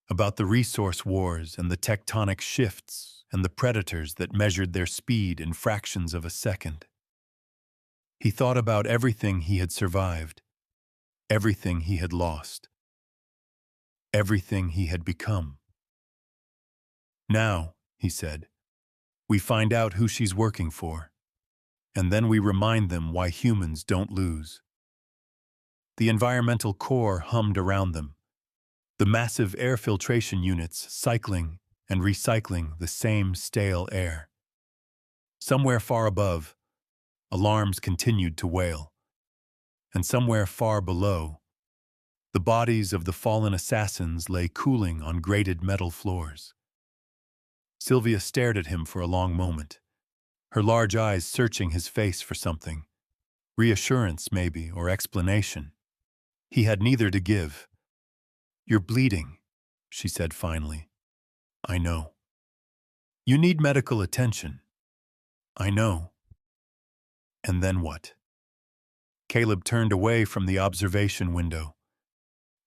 Speaker 1: about the resource wars and the tectonic shifts and the predators that measured their speed in fractions of a second. He thought about everything he had survived, everything he had lost, everything he had become. "Now," he said, "we find out who she's working for, and then we remind them why humans don't lose." The environmental core hummed around them, the massive air filtration units cycling and recycling the same stale air. Somewhere far above, alarms continued to wail, and somewhere far below, the bodies of the fallen assassins lay cooling on grated metal floors. Sylvia stared at him for a long moment, her large eyes searching his face for something, reassurance maybe, or explanation. He had neither to give. "You're bleeding," she said finally. "I know." "You need medical attention." "I know." And then what? Caleb turned away from the observation window,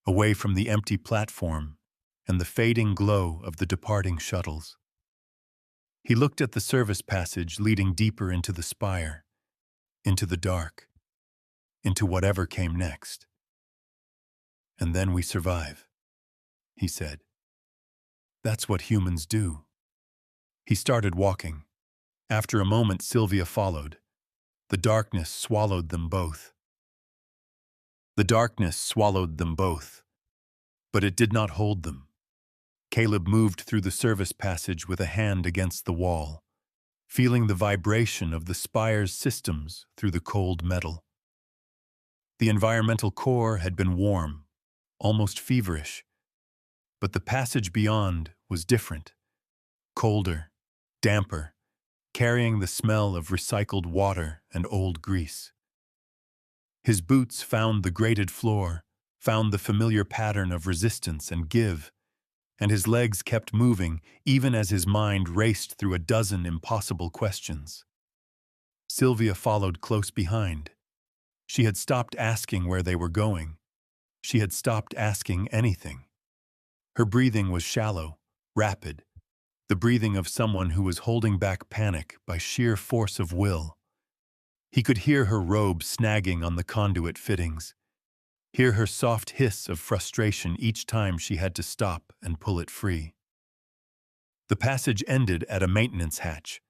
Speaker 1: away from the empty platform and the fading glow of the departing shuttles. He looked at the service passage leading deeper into the spire, into the dark, into whatever came next. "And then we survive," he said. "That's what humans do." He started walking. After a moment, Sylvia followed. The darkness swallowed them both. The darkness swallowed them both, but it did not hold them. Caleb moved through the service passage with a hand against the wall, feeling the vibration of the spire's systems through the cold metal. The environmental core had been warm, almost feverish, but the passage beyond was different, colder, damper, carrying the smell of recycled water and old grease. His boots found the grated floor, found the familiar pattern of resistance and give, and his legs kept moving even as his mind raced through a dozen impossible questions. Sylvia followed close behind. She had stopped asking where they were going. She had stopped asking anything. Her breathing was shallow, rapid, the breathing of someone who was holding back panic by sheer force of will. He could hear her robe snagging on the conduit fittings, hear her soft hiss of frustration each time she had to stop and pull it free. The passage ended at a maintenance hatch,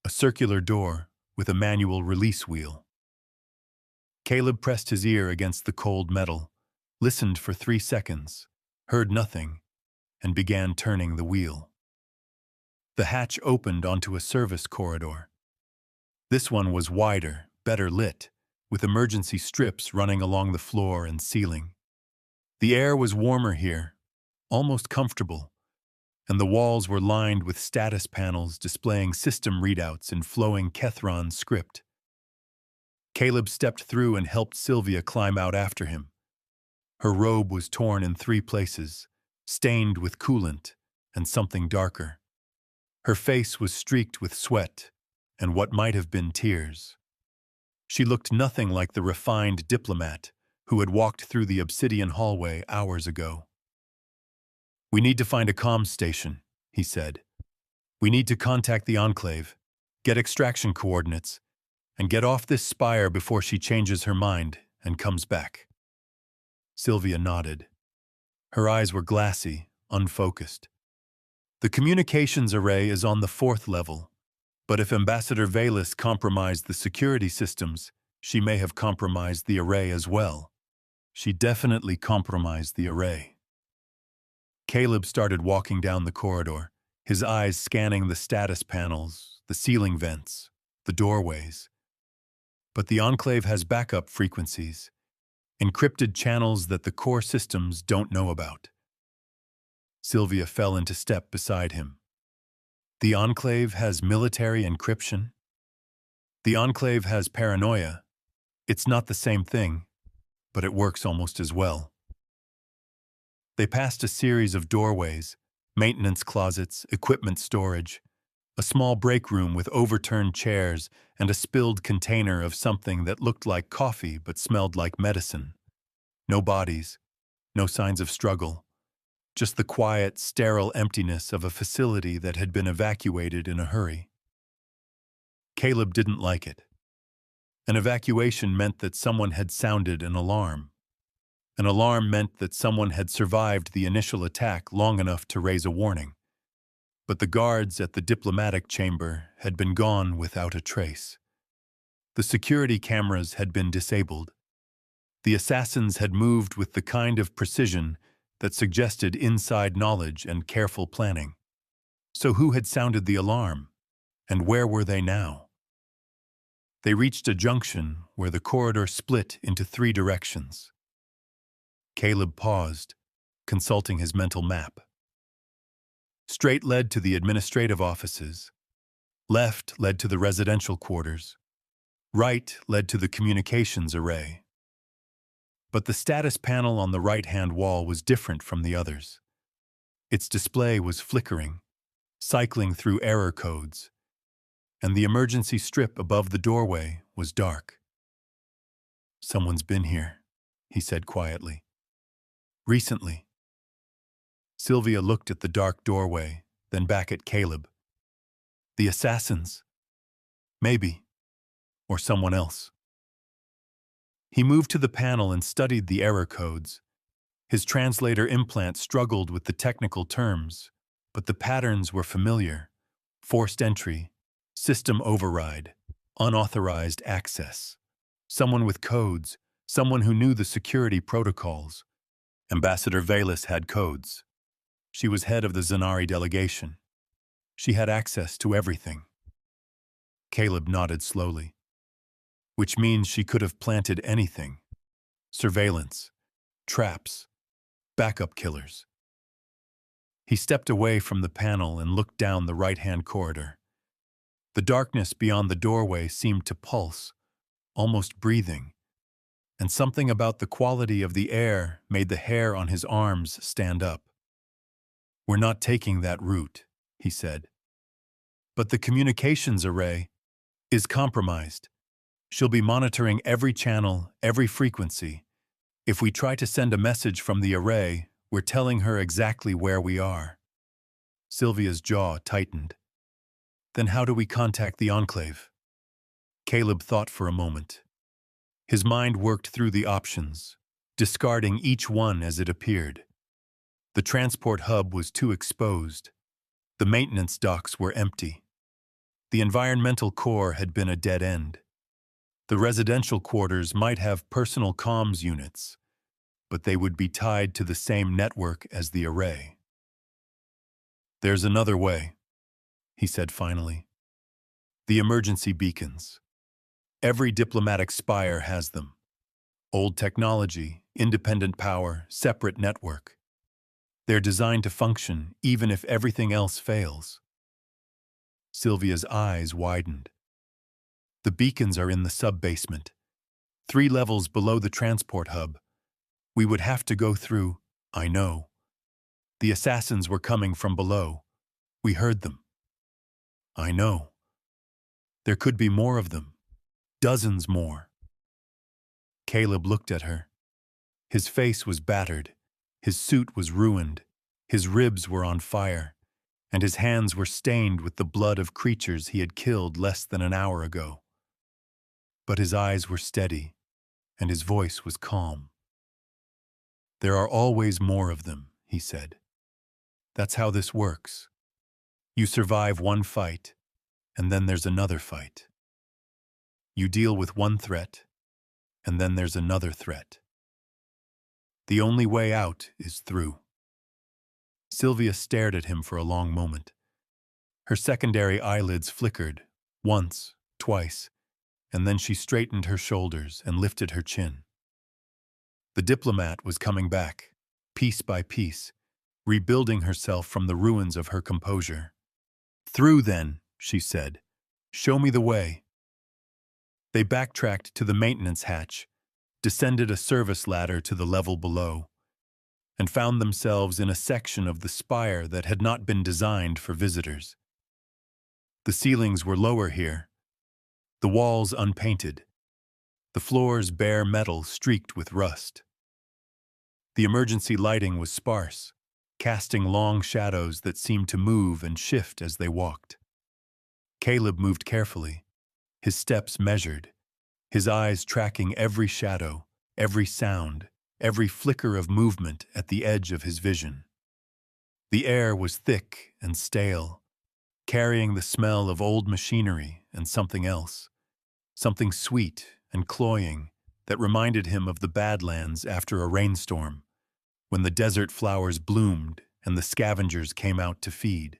Speaker 1: a circular door with a manual release wheel. Caleb pressed his ear against the cold metal, listened for 3 seconds, heard nothing, and began turning the wheel. The hatch opened onto a service corridor. This one was wider, better lit, with emergency strips running along the floor and ceiling. The air was warmer here, almost comfortable, and the walls were lined with status panels displaying system readouts in flowing Kethron script. Caleb stepped through and helped Sylvia climb out after him. Her robe was torn in 3 places, stained with coolant and something darker. Her face was streaked with sweat and what might have been tears. She looked nothing like the refined diplomat who had walked through the obsidian hallway hours ago. "We need to find a comms station," he said. "We need to contact the Enclave, get extraction coordinates, and get off this spire before she changes her mind and comes back." Sylvia nodded. Her eyes were glassy, unfocused. "The communications array is on the 4th level, but if Ambassador Valus compromised the security systems, she may have compromised the array as well. She definitely compromised the array." Caleb started walking down the corridor, his eyes scanning the status panels, the ceiling vents, the doorways. But the Enclave has backup frequencies, encrypted channels that the core systems don't know about. Sylvia fell into step beside him. "The Enclave has military encryption? The Enclave has paranoia. It's not the same thing, but it works almost as well." They passed a series of doorways, maintenance closets, equipment storage, a small break room with overturned chairs and a spilled container of something that looked like coffee but smelled like medicine. No bodies, no signs of struggle, just the quiet, sterile emptiness of a facility that had been evacuated in a hurry. Caleb didn't like it. An evacuation meant that someone had sounded an alarm. An alarm meant that someone had survived the initial attack long enough to raise a warning. But the guards at the diplomatic chamber had been gone without a trace. The security cameras had been disabled. The assassins had moved with the kind of precision that suggested inside knowledge and careful planning. So who had sounded the alarm, and where were they now? They reached a junction where the corridor split into 3 directions. Caleb paused, consulting his mental map. Straight led to the administrative offices. Left led to the residential quarters. Right led to the communications array. But the status panel on the right-hand wall was different from the others. Its display was flickering, cycling through error codes, and the emergency strip above the doorway was dark. "Someone's been here," he said quietly. "Recently." Sylvia looked at the dark doorway, then back at Caleb. "The assassins. Maybe. Or someone else." He moved to the panel and studied the error codes. His translator implant struggled with the technical terms, but the patterns were familiar: forced entry, system override, unauthorized access. Someone with codes, someone who knew the security protocols. Ambassador Velis had codes. She was head of the Zanari delegation. She had access to everything. Caleb nodded slowly. Which means she could have planted anything. Surveillance, traps, backup killers. He stepped away from the panel and looked down the right-hand corridor. The darkness beyond the doorway seemed to pulse, almost breathing, and something about the quality of the air made the hair on his arms stand up. "We're not taking that route," he said. "But the communications array is compromised. She'll be monitoring every channel, every frequency. If we try to send a message from the array, we're telling her exactly where we are." Sylvia's jaw tightened. "Then how do we contact the Enclave?" Caleb thought for a moment. His mind worked through the options, discarding each one as it appeared. The transport hub was too exposed. The maintenance docks were empty. The environmental core had been a dead end. The residential quarters might have personal comms units, but they would be tied to the same network as the array. "There's another way," he said finally. "The emergency beacons. Every diplomatic spire has them. Old technology, independent power, separate network. They're designed to function even if everything else fails." Sylvia's eyes widened. "The beacons are in the sub-basement, 3 levels below the transport hub. We would have to go through." "I know. The assassins were coming from below. We heard them." "I know. There could be more of them. Dozens more." Caleb looked at her. His face was battered. His suit was ruined. His ribs were on fire, and his hands were stained with the blood of creatures he had killed less than an hour ago. But his eyes were steady, and his voice was calm. "There are always more of them," he said. "That's how this works. You survive one fight, and then there's another fight. You deal with one threat, and then there's another threat. The only way out is through." Sylvia stared at him for a long moment. Her secondary eyelids flickered, once, twice, and then she straightened her shoulders and lifted her chin. The diplomat was coming back, piece by piece, rebuilding herself from the ruins of her composure. "Through, then," she said. "Show me the way." They backtracked to the maintenance hatch, descended a service ladder to the level below, and found themselves in a section of the spire that had not been designed for visitors. The ceilings were lower here, the walls unpainted, the floors bare metal streaked with rust. The emergency lighting was sparse, casting long shadows that seemed to move and shift as they walked. Caleb moved carefully, his steps measured, his eyes tracking every shadow, every sound, every flicker of movement at the edge of his vision. The air was thick and stale, carrying the smell of old machinery and something else, something sweet and cloying that reminded him of the Badlands after a rainstorm, when the desert flowers bloomed and the scavengers came out to feed.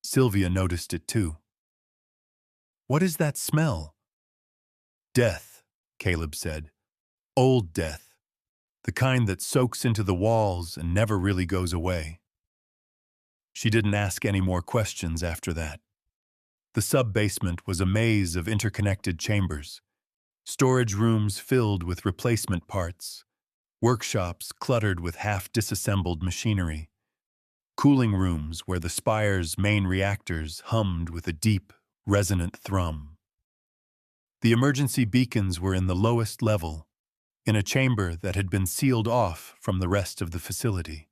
Speaker 1: Sylvia noticed it too. "What is that smell?" "Death," Caleb said. "Old death. The kind that soaks into the walls and never really goes away." She didn't ask any more questions after that. The sub-basement was a maze of interconnected chambers. Storage rooms filled with replacement parts, workshops cluttered with half-disassembled machinery, cooling rooms where the spire's main reactors hummed with a deep, resonant thrum. The emergency beacons were in the lowest level, in a chamber that had been sealed off from the rest of the facility.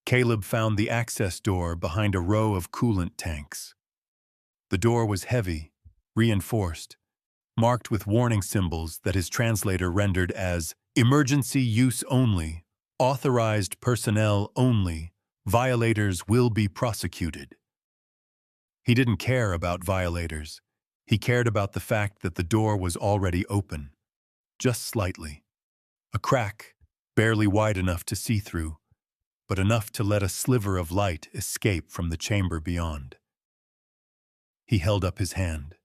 Speaker 1: Caleb found the access door behind a row of coolant tanks. The door was heavy, reinforced, marked with warning symbols that his translator rendered as emergency use only, authorized personnel only, violators will be prosecuted. He didn't care about violators. He cared about the fact that the door was already open, just slightly. A crack, barely wide enough to see through, but enough to let a sliver of light escape from the chamber beyond. He held up his hand.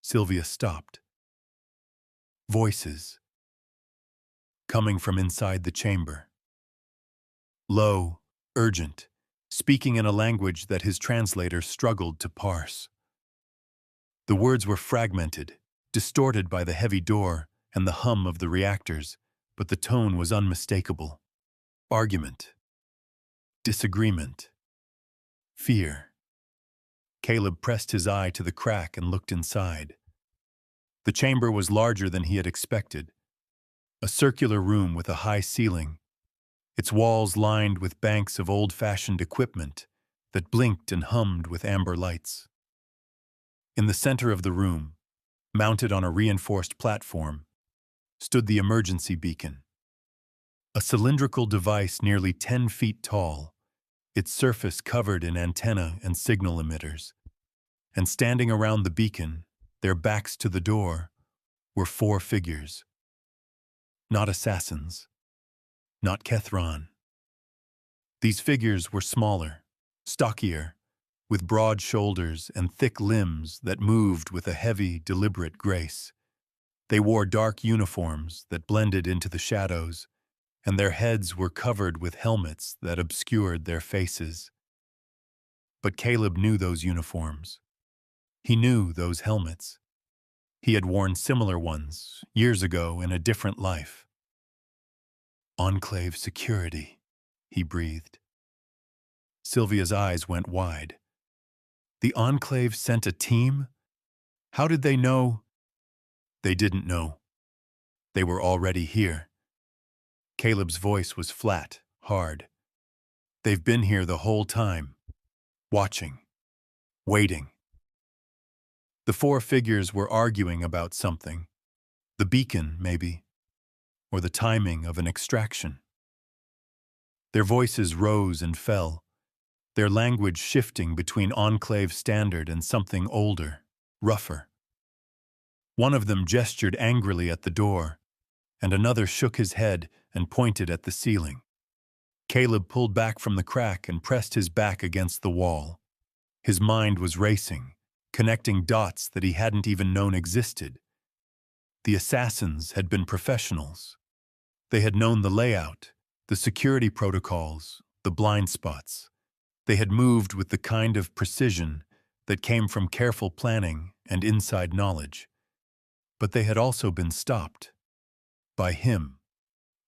Speaker 1: Sylvia stopped. Voices. Coming from inside the chamber. Low, urgent, speaking in a language that his translator struggled to parse. The words were fragmented, distorted by the heavy door and the hum of the reactors, but the tone was unmistakable. Argument. Disagreement. Fear. Caleb pressed his eye to the crack and looked inside. The chamber was larger than he had expected. A circular room with a high ceiling, its walls lined with banks of old-fashioned equipment that blinked and hummed with amber lights. In the center of the room, mounted on a reinforced platform, stood the emergency beacon. A cylindrical device nearly 10 feet tall, its surface covered in antenna and signal emitters. And standing around the beacon, their backs to the door, were 4 figures. Not assassins. Not Kethron. These figures were smaller, stockier, with broad shoulders and thick limbs that moved with a heavy, deliberate grace. They wore dark uniforms that blended into the shadows, and their heads were covered with helmets that obscured their faces. But Caleb knew those uniforms. He knew those helmets. He had worn similar ones years ago in a different life. Enclave security, he breathed. Sylvia's eyes went wide. The Enclave sent a team? How did they know? They didn't know. They were already here. Caleb's voice was flat, hard. They've been here the whole time, watching, waiting. The 4 figures were arguing about something. The beacon, maybe, or the timing of an extraction. Their voices rose and fell, their language shifting between Enclave standard and something older, rougher. One of them gestured angrily at the door, and another shook his head and pointed at the ceiling. Caleb pulled back from the crack and pressed his back against the wall. His mind was racing, connecting dots that he hadn't even known existed. The assassins had been professionals. They had known the layout, the security protocols, the blind spots. They had moved with the kind of precision that came from careful planning and inside knowledge. But they had also been stopped. By him.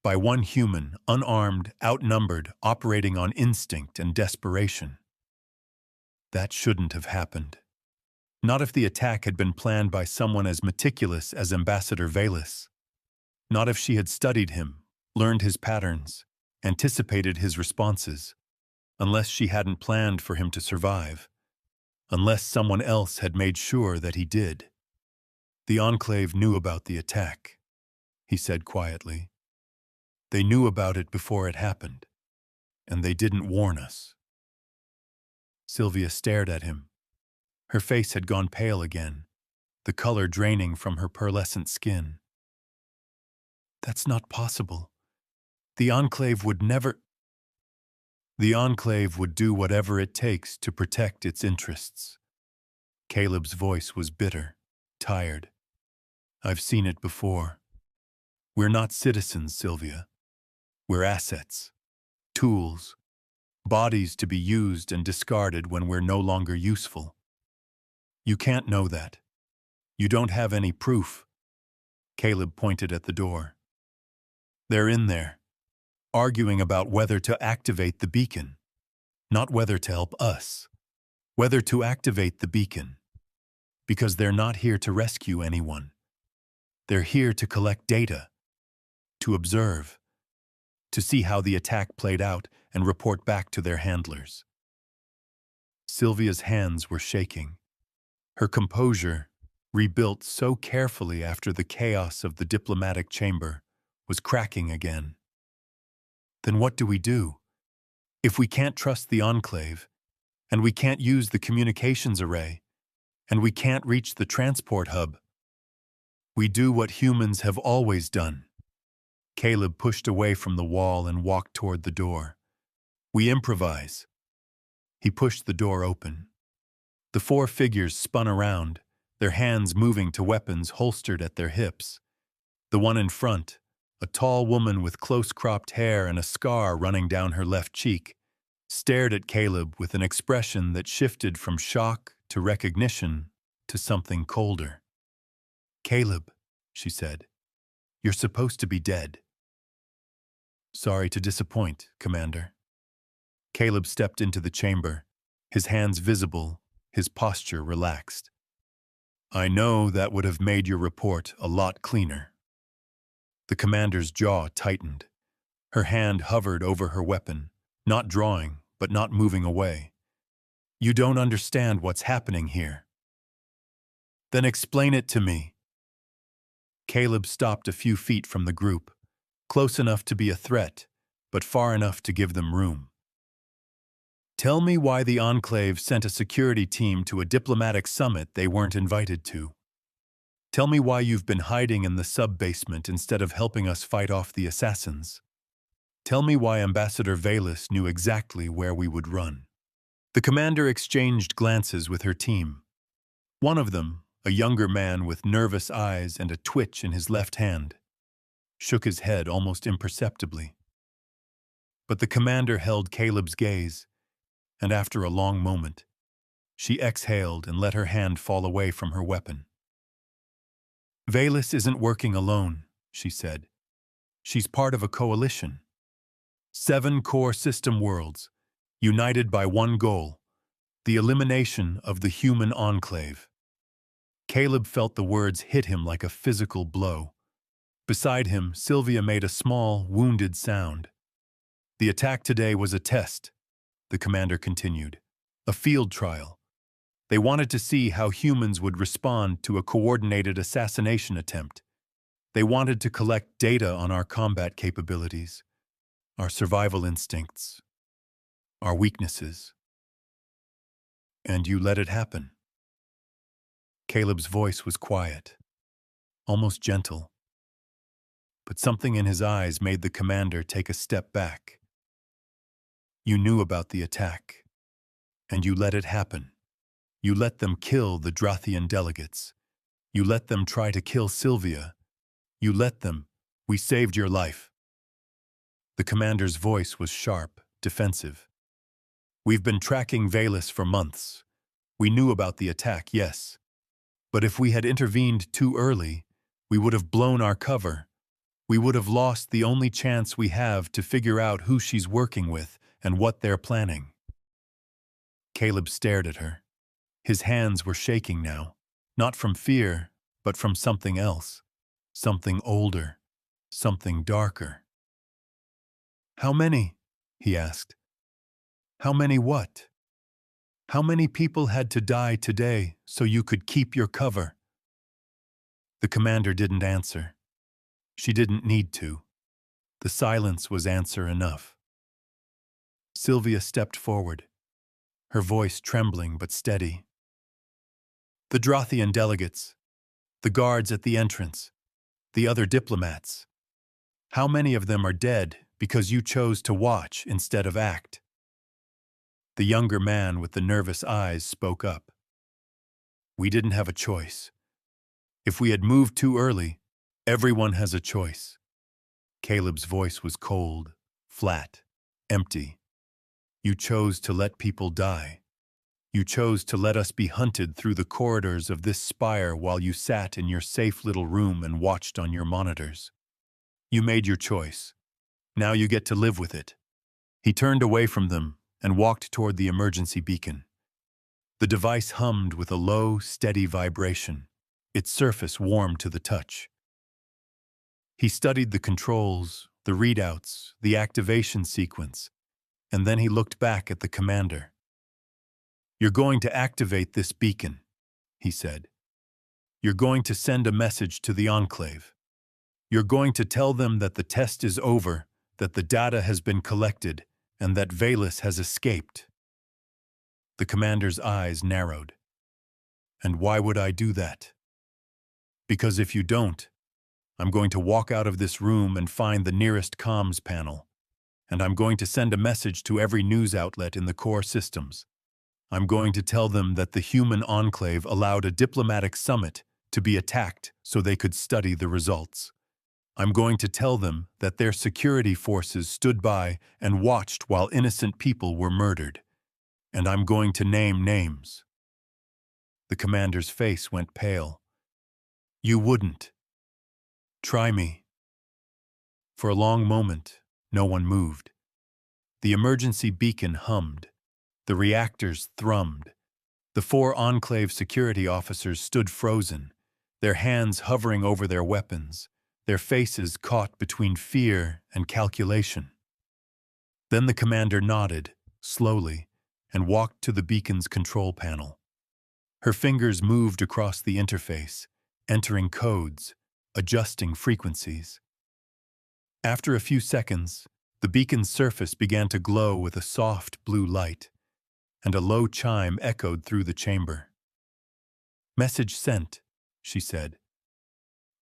Speaker 1: By one human, unarmed, outnumbered, operating on instinct and desperation. That shouldn't have happened. Not if the attack had been planned by someone as meticulous as Ambassador Valus. Not if she had studied him, learned his patterns, anticipated his responses. Unless she hadn't planned for him to survive. Unless someone else had made sure that he did. The Enclave knew about the attack, he said quietly. They knew about it before it happened, and they didn't warn us. Sylvia stared at him. Her face had gone pale again, the color draining from her pearlescent skin. That's not possible. The Enclave would never... The Enclave would do whatever it takes to protect its interests. Caleb's voice was bitter, tired. I've seen it before. We're not citizens, Sylvia. We're assets, tools, bodies to be used and discarded when we're no longer useful. You can't know that. You don't have any proof. Caleb pointed at the door. They're in there, arguing about whether to activate the beacon. Not whether to help us. Whether to activate the beacon. Because they're not here to rescue anyone. They're here to collect data, to observe, to see how the attack played out and report back to their handlers. Sylvia's hands were shaking. Her composure, rebuilt so carefully after the chaos of the diplomatic chamber, was cracking again. Then what do we do? If we can't trust the Enclave, and we can't use the communications array, and we can't reach the transport hub, we do what humans have always done. Caleb pushed away from the wall and walked toward the door. We improvise. He pushed the door open. The four figures spun around, their hands moving to weapons holstered at their hips. The one in front, a tall woman with close-cropped hair and a scar running down her left cheek, stared at Caleb with an expression that shifted from shock to recognition to something colder. "Caleb," she said, "you're supposed to be dead." "Sorry to disappoint, Commander." Caleb stepped into the chamber, his hands visible, his posture relaxed. "I know that would have made your report a lot cleaner." The commander's jaw tightened. Her hand hovered over her weapon, not drawing, but not moving away. "You don't understand what's happening here." "Then explain it to me." Caleb stopped a few feet from the group, close enough to be a threat, but far enough to give them room. "Tell me why the Enclave sent a security team to a diplomatic summit they weren't invited to. Tell me why you've been hiding in the sub-basement instead of helping us fight off the assassins. Tell me why Ambassador Valus knew exactly where we would run." The commander exchanged glances with her team. One of them, a younger man with nervous eyes and a twitch in his left hand, shook his head almost imperceptibly. But the commander held Caleb's gaze, and after a long moment, she exhaled and let her hand fall away from her weapon. "Valus isn't working alone," she said. "She's part of a coalition. 7 core system worlds, united by one goal, the elimination of the human enclave." Caleb felt the words hit him like a physical blow. Beside him, Sylvia made a small, wounded sound. "The attack today was a test," the commander continued. "A field trial. They wanted to see how humans would respond to a coordinated assassination attempt. They wanted to collect data on our combat capabilities, our survival instincts, our weaknesses. And you let it happen." Caleb's voice was quiet, almost gentle. But something in his eyes made the commander take a step back. "You knew about the attack, and you let it happen. You let them kill the Drathian delegates. You let them try to kill Sylvia. You let them. We saved your life." The commander's voice was sharp, defensive. "We've been tracking Valus for months. We knew about the attack, yes. But if we had intervened too early, we would have blown our cover. We would have lost the only chance we have to figure out who she's working with and what they're planning." Caleb stared at her. His hands were shaking now, not from fear, but from something else, something older, something darker. "How many?" he asked. "How many what? How many people had to die today so you could keep your cover?" The commander didn't answer. She didn't need to. The silence was answer enough. Sylvia stepped forward, her voice trembling but steady. "The Drathian delegates, the guards at the entrance, the other diplomats. How many of them are dead because you chose to watch instead of act?" The younger man with the nervous eyes spoke up. "We didn't have a choice. If we had moved too early, everyone has a choice." Caleb's voice was cold, flat, empty. "You chose to let people die. You chose to let us be hunted through the corridors of this spire while you sat in your safe little room and watched on your monitors. You made your choice. Now you get to live with it." He turned away from them and walked toward the emergency beacon. The device hummed with a low, steady vibration, its surface warm to the touch. He studied the controls, the readouts, the activation sequence, and then he looked back at the commander. "You're going to activate this beacon," he said. "You're going to send a message to the Enclave. You're going to tell them that the test is over, that the data has been collected, and that Valus has escaped." The commander's eyes narrowed. "And why would I do that?" "Because if you don't, I'm going to walk out of this room and find the nearest comms panel, and I'm going to send a message to every news outlet in the core systems. I'm going to tell them that the human enclave allowed a diplomatic summit to be attacked so they could study the results. I'm going to tell them that their security forces stood by and watched while innocent people were murdered. And I'm going to name names." The commander's face went pale. "You wouldn't. Try me." For a long moment, no one moved. The emergency beacon hummed. The reactors thrummed. The 4 Enclave security officers stood frozen, their hands hovering over their weapons, their faces caught between fear and calculation. Then the commander nodded, slowly, and walked to the beacon's control panel. Her fingers moved across the interface, entering codes, adjusting frequencies. After a few seconds, the beacon's surface began to glow with a soft blue light, and a low chime echoed through the chamber. "Message sent," she said.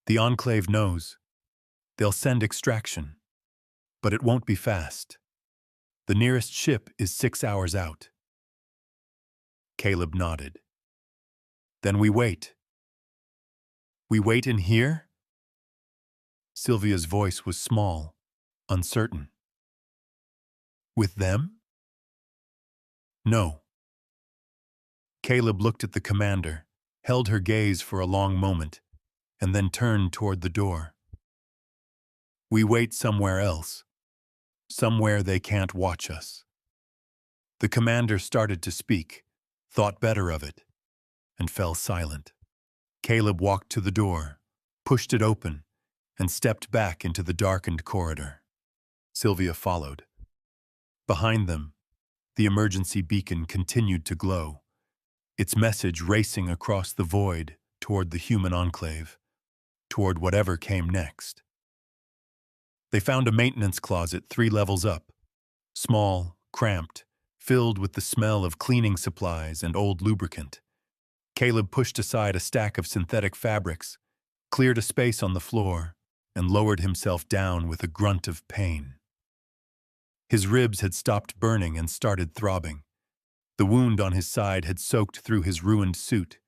Speaker 1: "The Enclave knows. They'll send extraction. But it won't be fast. The nearest ship is 6 hours out." Caleb nodded. "Then we wait." "We wait in here?" Sylvia's voice was small, uncertain. "With them?" "No." Caleb looked at the commander, held her gaze for a long moment, and then turned toward the door. "We wait somewhere else. Somewhere they can't watch us." The commander started to speak, thought better of it, and fell silent. Caleb walked to the door, pushed it open, and stepped back into the darkened corridor. Sylvia followed. Behind them, the emergency beacon continued to glow, its message racing across the void toward the human enclave, toward whatever came next. They found a maintenance closet 3 levels up, small, cramped, filled with the smell of cleaning supplies and old lubricant. Caleb pushed aside a stack of synthetic fabrics, cleared a space on the floor, and lowered himself down with a grunt of pain. His ribs had stopped burning and started throbbing. The wound on his side had soaked through his ruined suit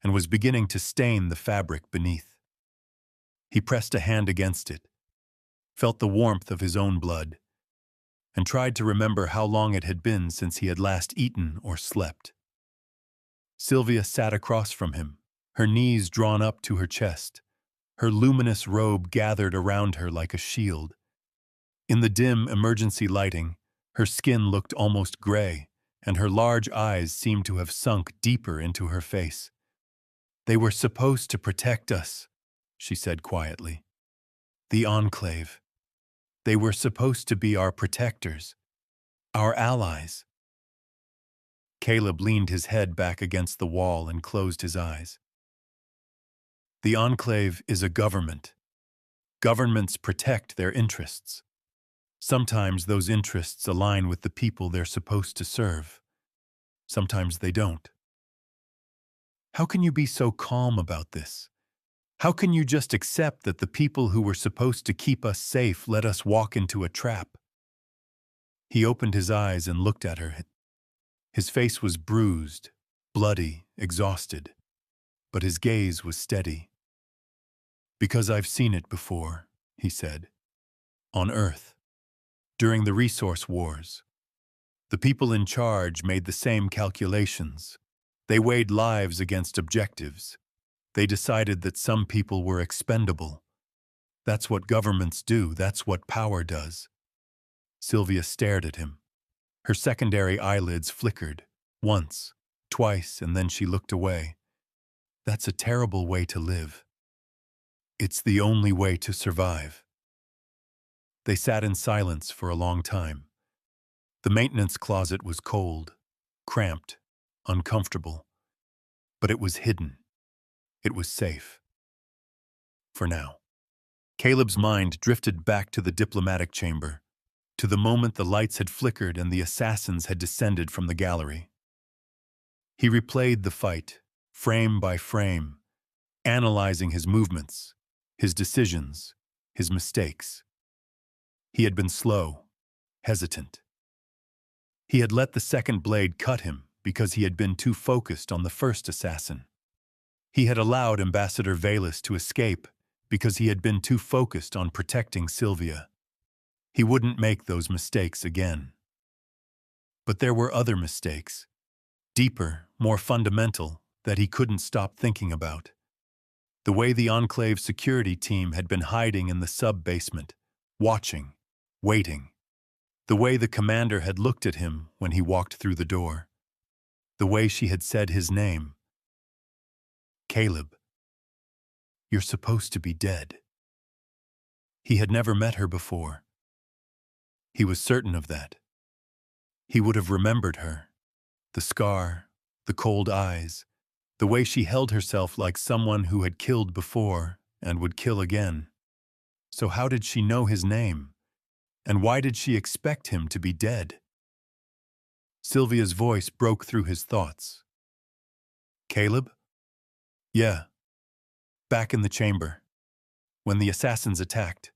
Speaker 1: and was beginning to stain the fabric beneath. He pressed a hand against it, felt the warmth of his own blood, and tried to remember how long it had been since he had last eaten or slept. Sylvia sat across from him, her knees drawn up to her chest, her luminous robe gathered around her like a shield. In the dim emergency lighting, her skin looked almost gray, and her large eyes seemed to have sunk deeper into her face. "They were supposed to protect us," she said quietly. "The Enclave. They were supposed to be our protectors, our allies." Caleb leaned his head back against the wall and closed his eyes. "The Enclave is a government. Governments protect their interests. Sometimes those interests align with the people they're supposed to serve. Sometimes they don't. How can you be so calm about this? How can you just accept that the people who were supposed to keep us safe let us walk into a trap?" He opened his eyes and looked at her. His face was bruised, bloody, exhausted, but his gaze was steady. "Because I've seen it before," he said. "On Earth. During the resource wars. The people in charge made the same calculations. They weighed lives against objectives. They decided that some people were expendable. That's what governments do. That's what power does. Sylvia stared at him. Her secondary eyelids flickered, once, twice, and then she looked away. That's a terrible way to live. It's the only way to survive. They sat in silence for a long time. The maintenance closet was cold, cramped, uncomfortable. But it was hidden. It was safe. For now. Caleb's mind drifted back to the diplomatic chamber, to the moment the lights had flickered and the assassins had descended from the gallery. He replayed the fight, frame by frame, analyzing his movements, his decisions, his mistakes. He had been slow, hesitant. He had let the second blade cut him because he had been too focused on the first assassin. He had allowed Ambassador Valus to escape because he had been too focused on protecting Sylvia. He wouldn't make those mistakes again. But there were other mistakes, deeper, more fundamental, that he couldn't stop thinking about. The way the Enclave security team had been hiding in the sub-basement, watching, waiting. The way the commander had looked at him when he walked through the door. The way she had said his name. Caleb. You're supposed to be dead. He had never met her before. He was certain of that. He would have remembered her. The scar, the cold eyes, the way she held herself like someone who had killed before and would kill again. So how did she know his name? And why did she expect him to be dead? Sylvia's voice broke through his thoughts. Caleb? Yeah. Back in the chamber. When the assassins attacked.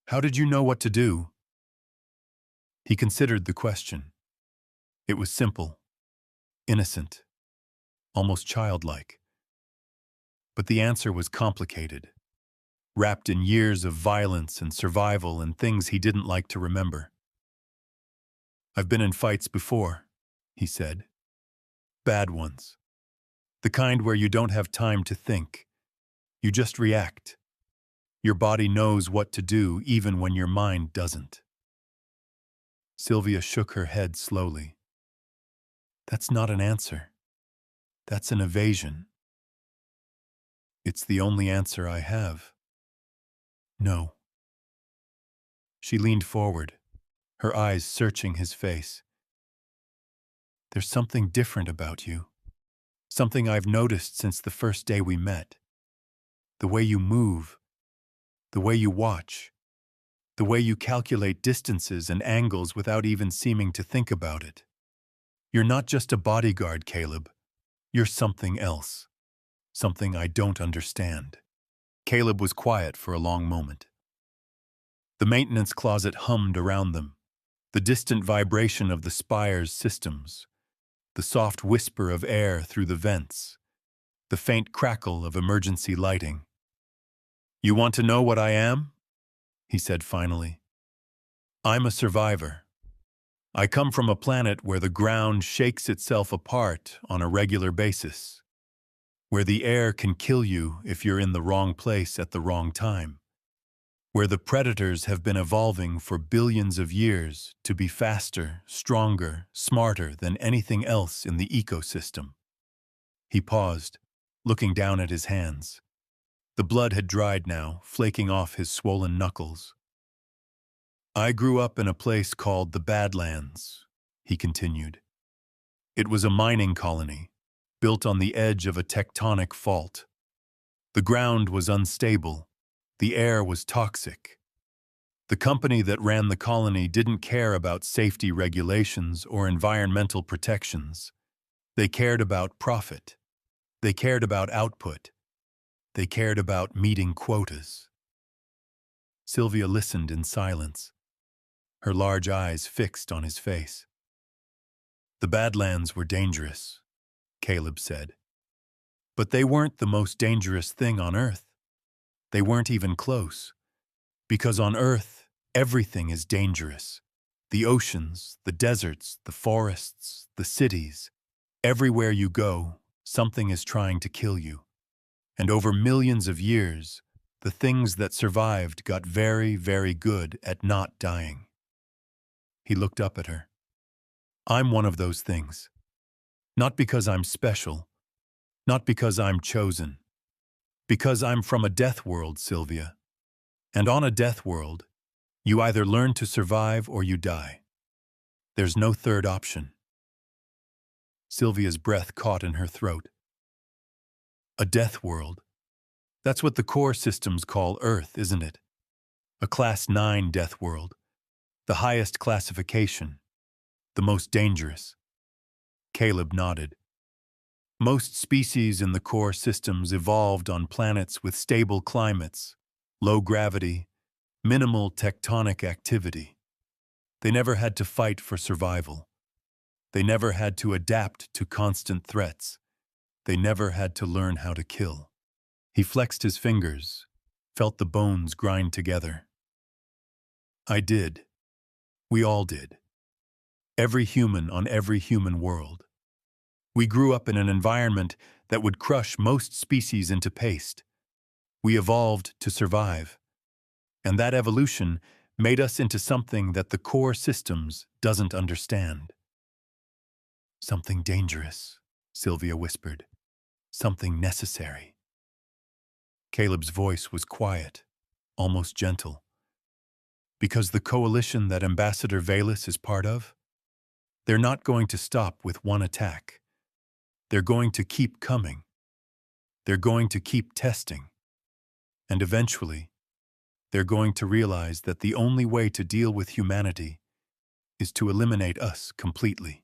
Speaker 1: How did you know what to do? He considered the question. It was simple, innocent, almost childlike. But the answer was complicated, wrapped in years of violence and survival and things he didn't like to remember. I've been in fights before, he said. Bad ones. The kind where you don't have time to think. You just react. Your body knows what to do even when your mind doesn't. Sylvia shook her head slowly. That's not an answer. That's an evasion. It's the only answer I have. No. She leaned forward, her eyes searching his face. There's something different about you. Something I've noticed since the first day we met. The way you move, the way you watch, the way you calculate distances and angles without even seeming to think about it. You're not just a bodyguard, Caleb. You're something else. Something I don't understand. Caleb was quiet for a long moment. The maintenance closet hummed around them, the distant vibration of the spire's systems, the soft whisper of air through the vents, the faint crackle of emergency lighting. You want to know what I am? He said finally. I'm a survivor. I come from a planet where the ground shakes itself apart on a regular basis, where the air can kill you if you're in the wrong place at the wrong time, where the predators have been evolving for billions of years to be faster, stronger, smarter than anything else in the ecosystem. He paused, looking down at his hands. The blood had dried now, flaking off his swollen knuckles. I grew up in a place called the Badlands, he continued. It was a mining colony, built on the edge of a tectonic fault. The ground was unstable. The air was toxic. The company that ran the colony didn't care about safety regulations or environmental protections. They cared about profit. They cared about output. They cared about meeting quotas. Sylvia listened in silence, her large eyes fixed on his face. The Badlands were dangerous, Caleb said. But they weren't the most dangerous thing on Earth. They weren't even close. Because on Earth, everything is dangerous. The oceans, the deserts, the forests, the cities. Everywhere you go, something is trying to kill you. And over millions of years, the things that survived got very, very good at not dying. He looked up at her. I'm one of those things. Not because I'm special, not because I'm chosen. Because I'm from a death world, Sylvia. And on a death world, you either learn to survive or you die. There's no third option. Sylvia's breath caught in her throat. A death world. That's what the core systems call Earth, isn't it? A Class 9 death world. The highest classification. The most dangerous. Caleb nodded. Most species in the core systems evolved on planets with stable climates, low gravity, minimal tectonic activity. They never had to fight for survival. They never had to adapt to constant threats. They never had to learn how to kill. He flexed his fingers, felt the bones grind together. I did. We all did. Every human on every human world. We grew up in an environment that would crush most species into paste. We evolved to survive. And that evolution made us into something that the core systems doesn't understand. Something dangerous, Sylvia whispered. Something necessary. Caleb's voice was quiet, almost gentle. Because the coalition that Ambassador Valus is part of, they're not going to stop with one attack. They're going to keep coming. They're going to keep testing. And eventually, they're going to realize that the only way to deal with humanity is to eliminate us completely.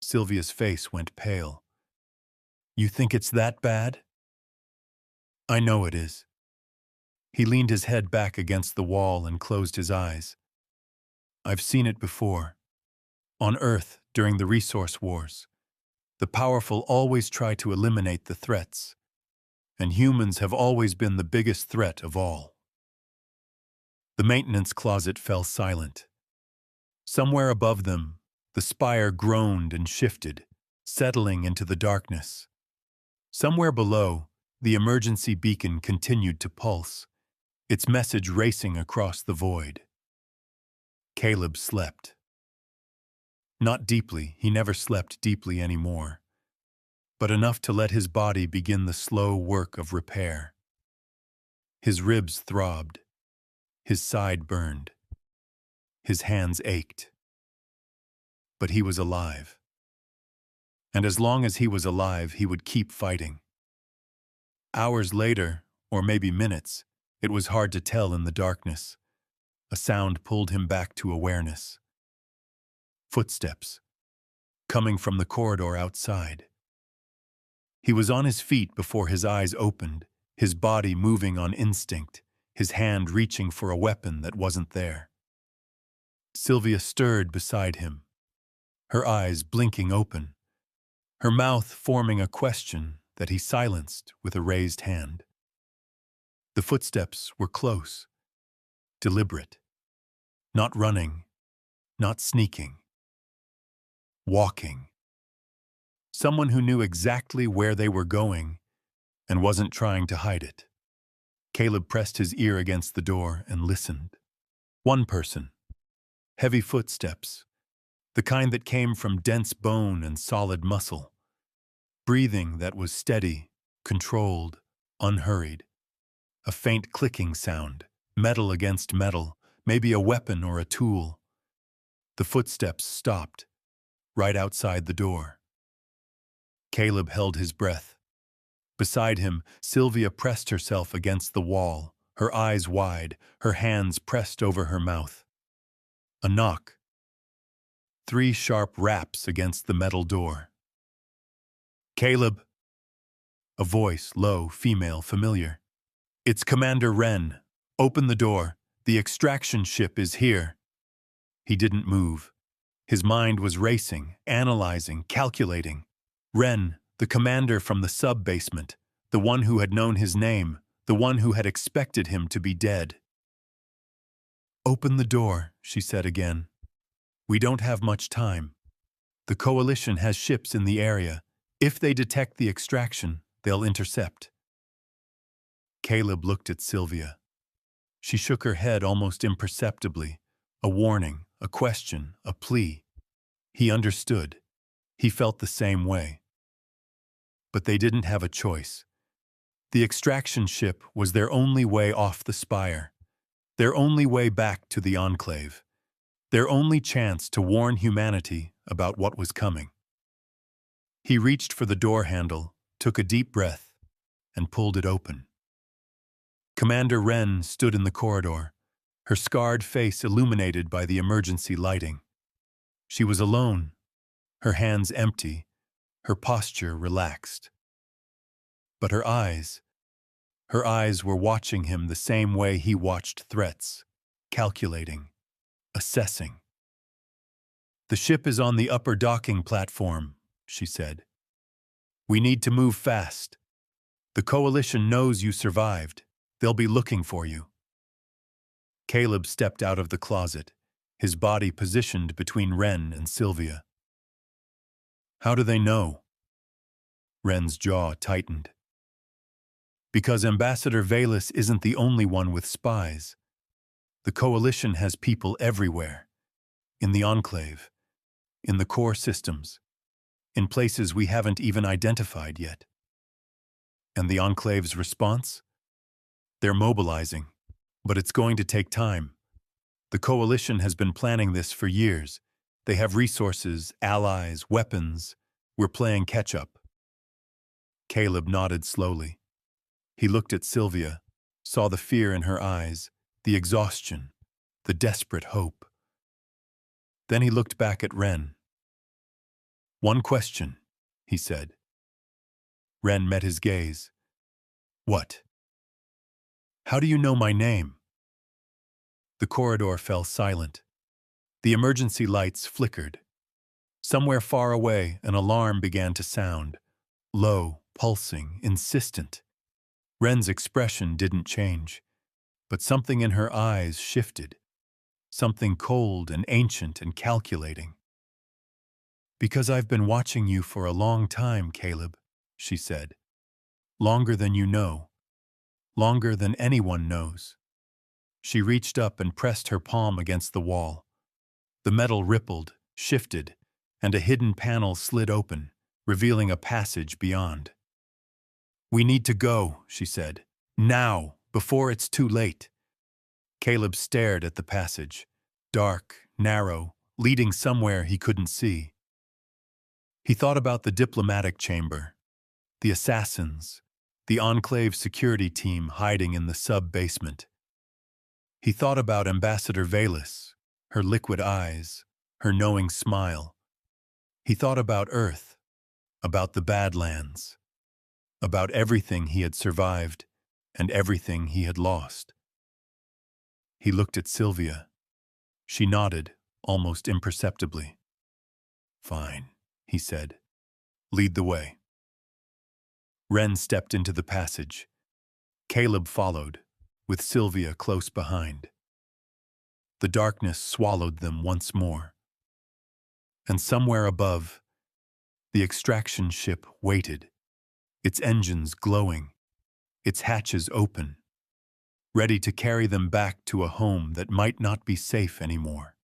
Speaker 1: Sylvia's face went pale. You think it's that bad? I know it is. He leaned his head back against the wall and closed his eyes. I've seen it before. On Earth, during the resource wars. The powerful always try to eliminate the threats, and humans have always been the biggest threat of all. The maintenance closet fell silent. Somewhere above them, the spire groaned and shifted, settling into the darkness. Somewhere below, the emergency beacon continued to pulse, its message racing across the void. Caleb slept. Not deeply, he never slept deeply anymore, but enough to let his body begin the slow work of repair. His ribs throbbed, his side burned, his hands ached. But he was alive. And as long as he was alive, he would keep fighting. Hours later, or maybe minutes, it was hard to tell in the darkness. A sound pulled him back to awareness. Footsteps, coming from the corridor outside. He was on his feet before his eyes opened, his body moving on instinct, his hand reaching for a weapon that wasn't there. Sylvia stirred beside him, her eyes blinking open, her mouth forming a question that he silenced with a raised hand. The footsteps were close, deliberate, not running, not sneaking. Walking. Someone who knew exactly where they were going and wasn't trying to hide it. Caleb pressed his ear against the door and listened. One person. Heavy footsteps. The kind that came from dense bone and solid muscle. Breathing that was steady, controlled, unhurried. A faint clicking sound, metal against metal, maybe a weapon or a tool. The footsteps stopped. Right outside the door. Caleb held his breath. Beside him, Sylvia pressed herself against the wall, her eyes wide, her hands pressed over her mouth. A knock. 3 sharp raps against the metal door. Caleb. A voice, low, female, familiar. It's Commander Wren. Open the door. The extraction ship is here. He didn't move. His mind was racing, analyzing, calculating. Wren, the commander from the sub-basement, the one who had known his name, the one who had expected him to be dead. "Open the door," she said again. "We don't have much time. The coalition has ships in the area. If they detect the extraction, they'll intercept." Caleb looked at Sylvia. She shook her head almost imperceptibly, a warning, a question, a plea. He understood. He felt the same way. But they didn't have a choice. The extraction ship was their only way off the spire, their only way back to the Enclave, their only chance to warn humanity about what was coming. He reached for the door handle, took a deep breath, and pulled it open. Commander Wren stood in the corridor, her scarred face illuminated by the emergency lighting. She was alone, her hands empty, her posture relaxed. But her eyes were watching him the same way he watched threats, calculating, assessing. "The ship is on the upper docking platform," she said. "We need to move fast. The coalition knows you survived. They'll be looking for you." Caleb stepped out of the closet, his body positioned between Wren and Sylvia. "How do they know?" Wren's jaw tightened. "Because Ambassador Valus isn't the only one with spies. The coalition has people everywhere. In the Enclave, in the core systems, in places we haven't even identified yet." And the Enclave's response? "They're mobilizing, but it's going to take time. The coalition has been planning this for years. They have resources, allies, weapons. We're playing catch-up." Caleb nodded slowly. He looked at Sylvia, saw the fear in her eyes, the exhaustion, the desperate hope. Then he looked back at Wren. "One question," he said. Wren met his gaze. "What?" "How do you know my name?" The corridor fell silent. The emergency lights flickered. Somewhere far away, an alarm began to sound. Low, pulsing, insistent. Wren's expression didn't change, but something in her eyes shifted. Something cold and ancient and calculating. "Because I've been watching you for a long time, Caleb," she said. "Longer than you know. Longer than anyone knows." She reached up and pressed her palm against the wall. The metal rippled, shifted, and a hidden panel slid open, revealing a passage beyond. "We need to go," she said. "Now, before it's too late." Caleb stared at the passage, dark, narrow, leading somewhere he couldn't see. He thought about the diplomatic chamber, the assassins, the Enclave security team hiding in the sub-basement. He thought about Ambassador Valus, her liquid eyes, her knowing smile. He thought about Earth, about the Badlands, about everything he had survived and everything he had lost. He looked at Sylvia. She nodded, almost imperceptibly. "Fine," he said. "Lead the way." Wren stepped into the passage. Caleb followed, with Sylvia close behind. The darkness swallowed them once more. And somewhere above, the extraction ship waited, its engines glowing, its hatches open, ready to carry them back to a home that might not be safe anymore.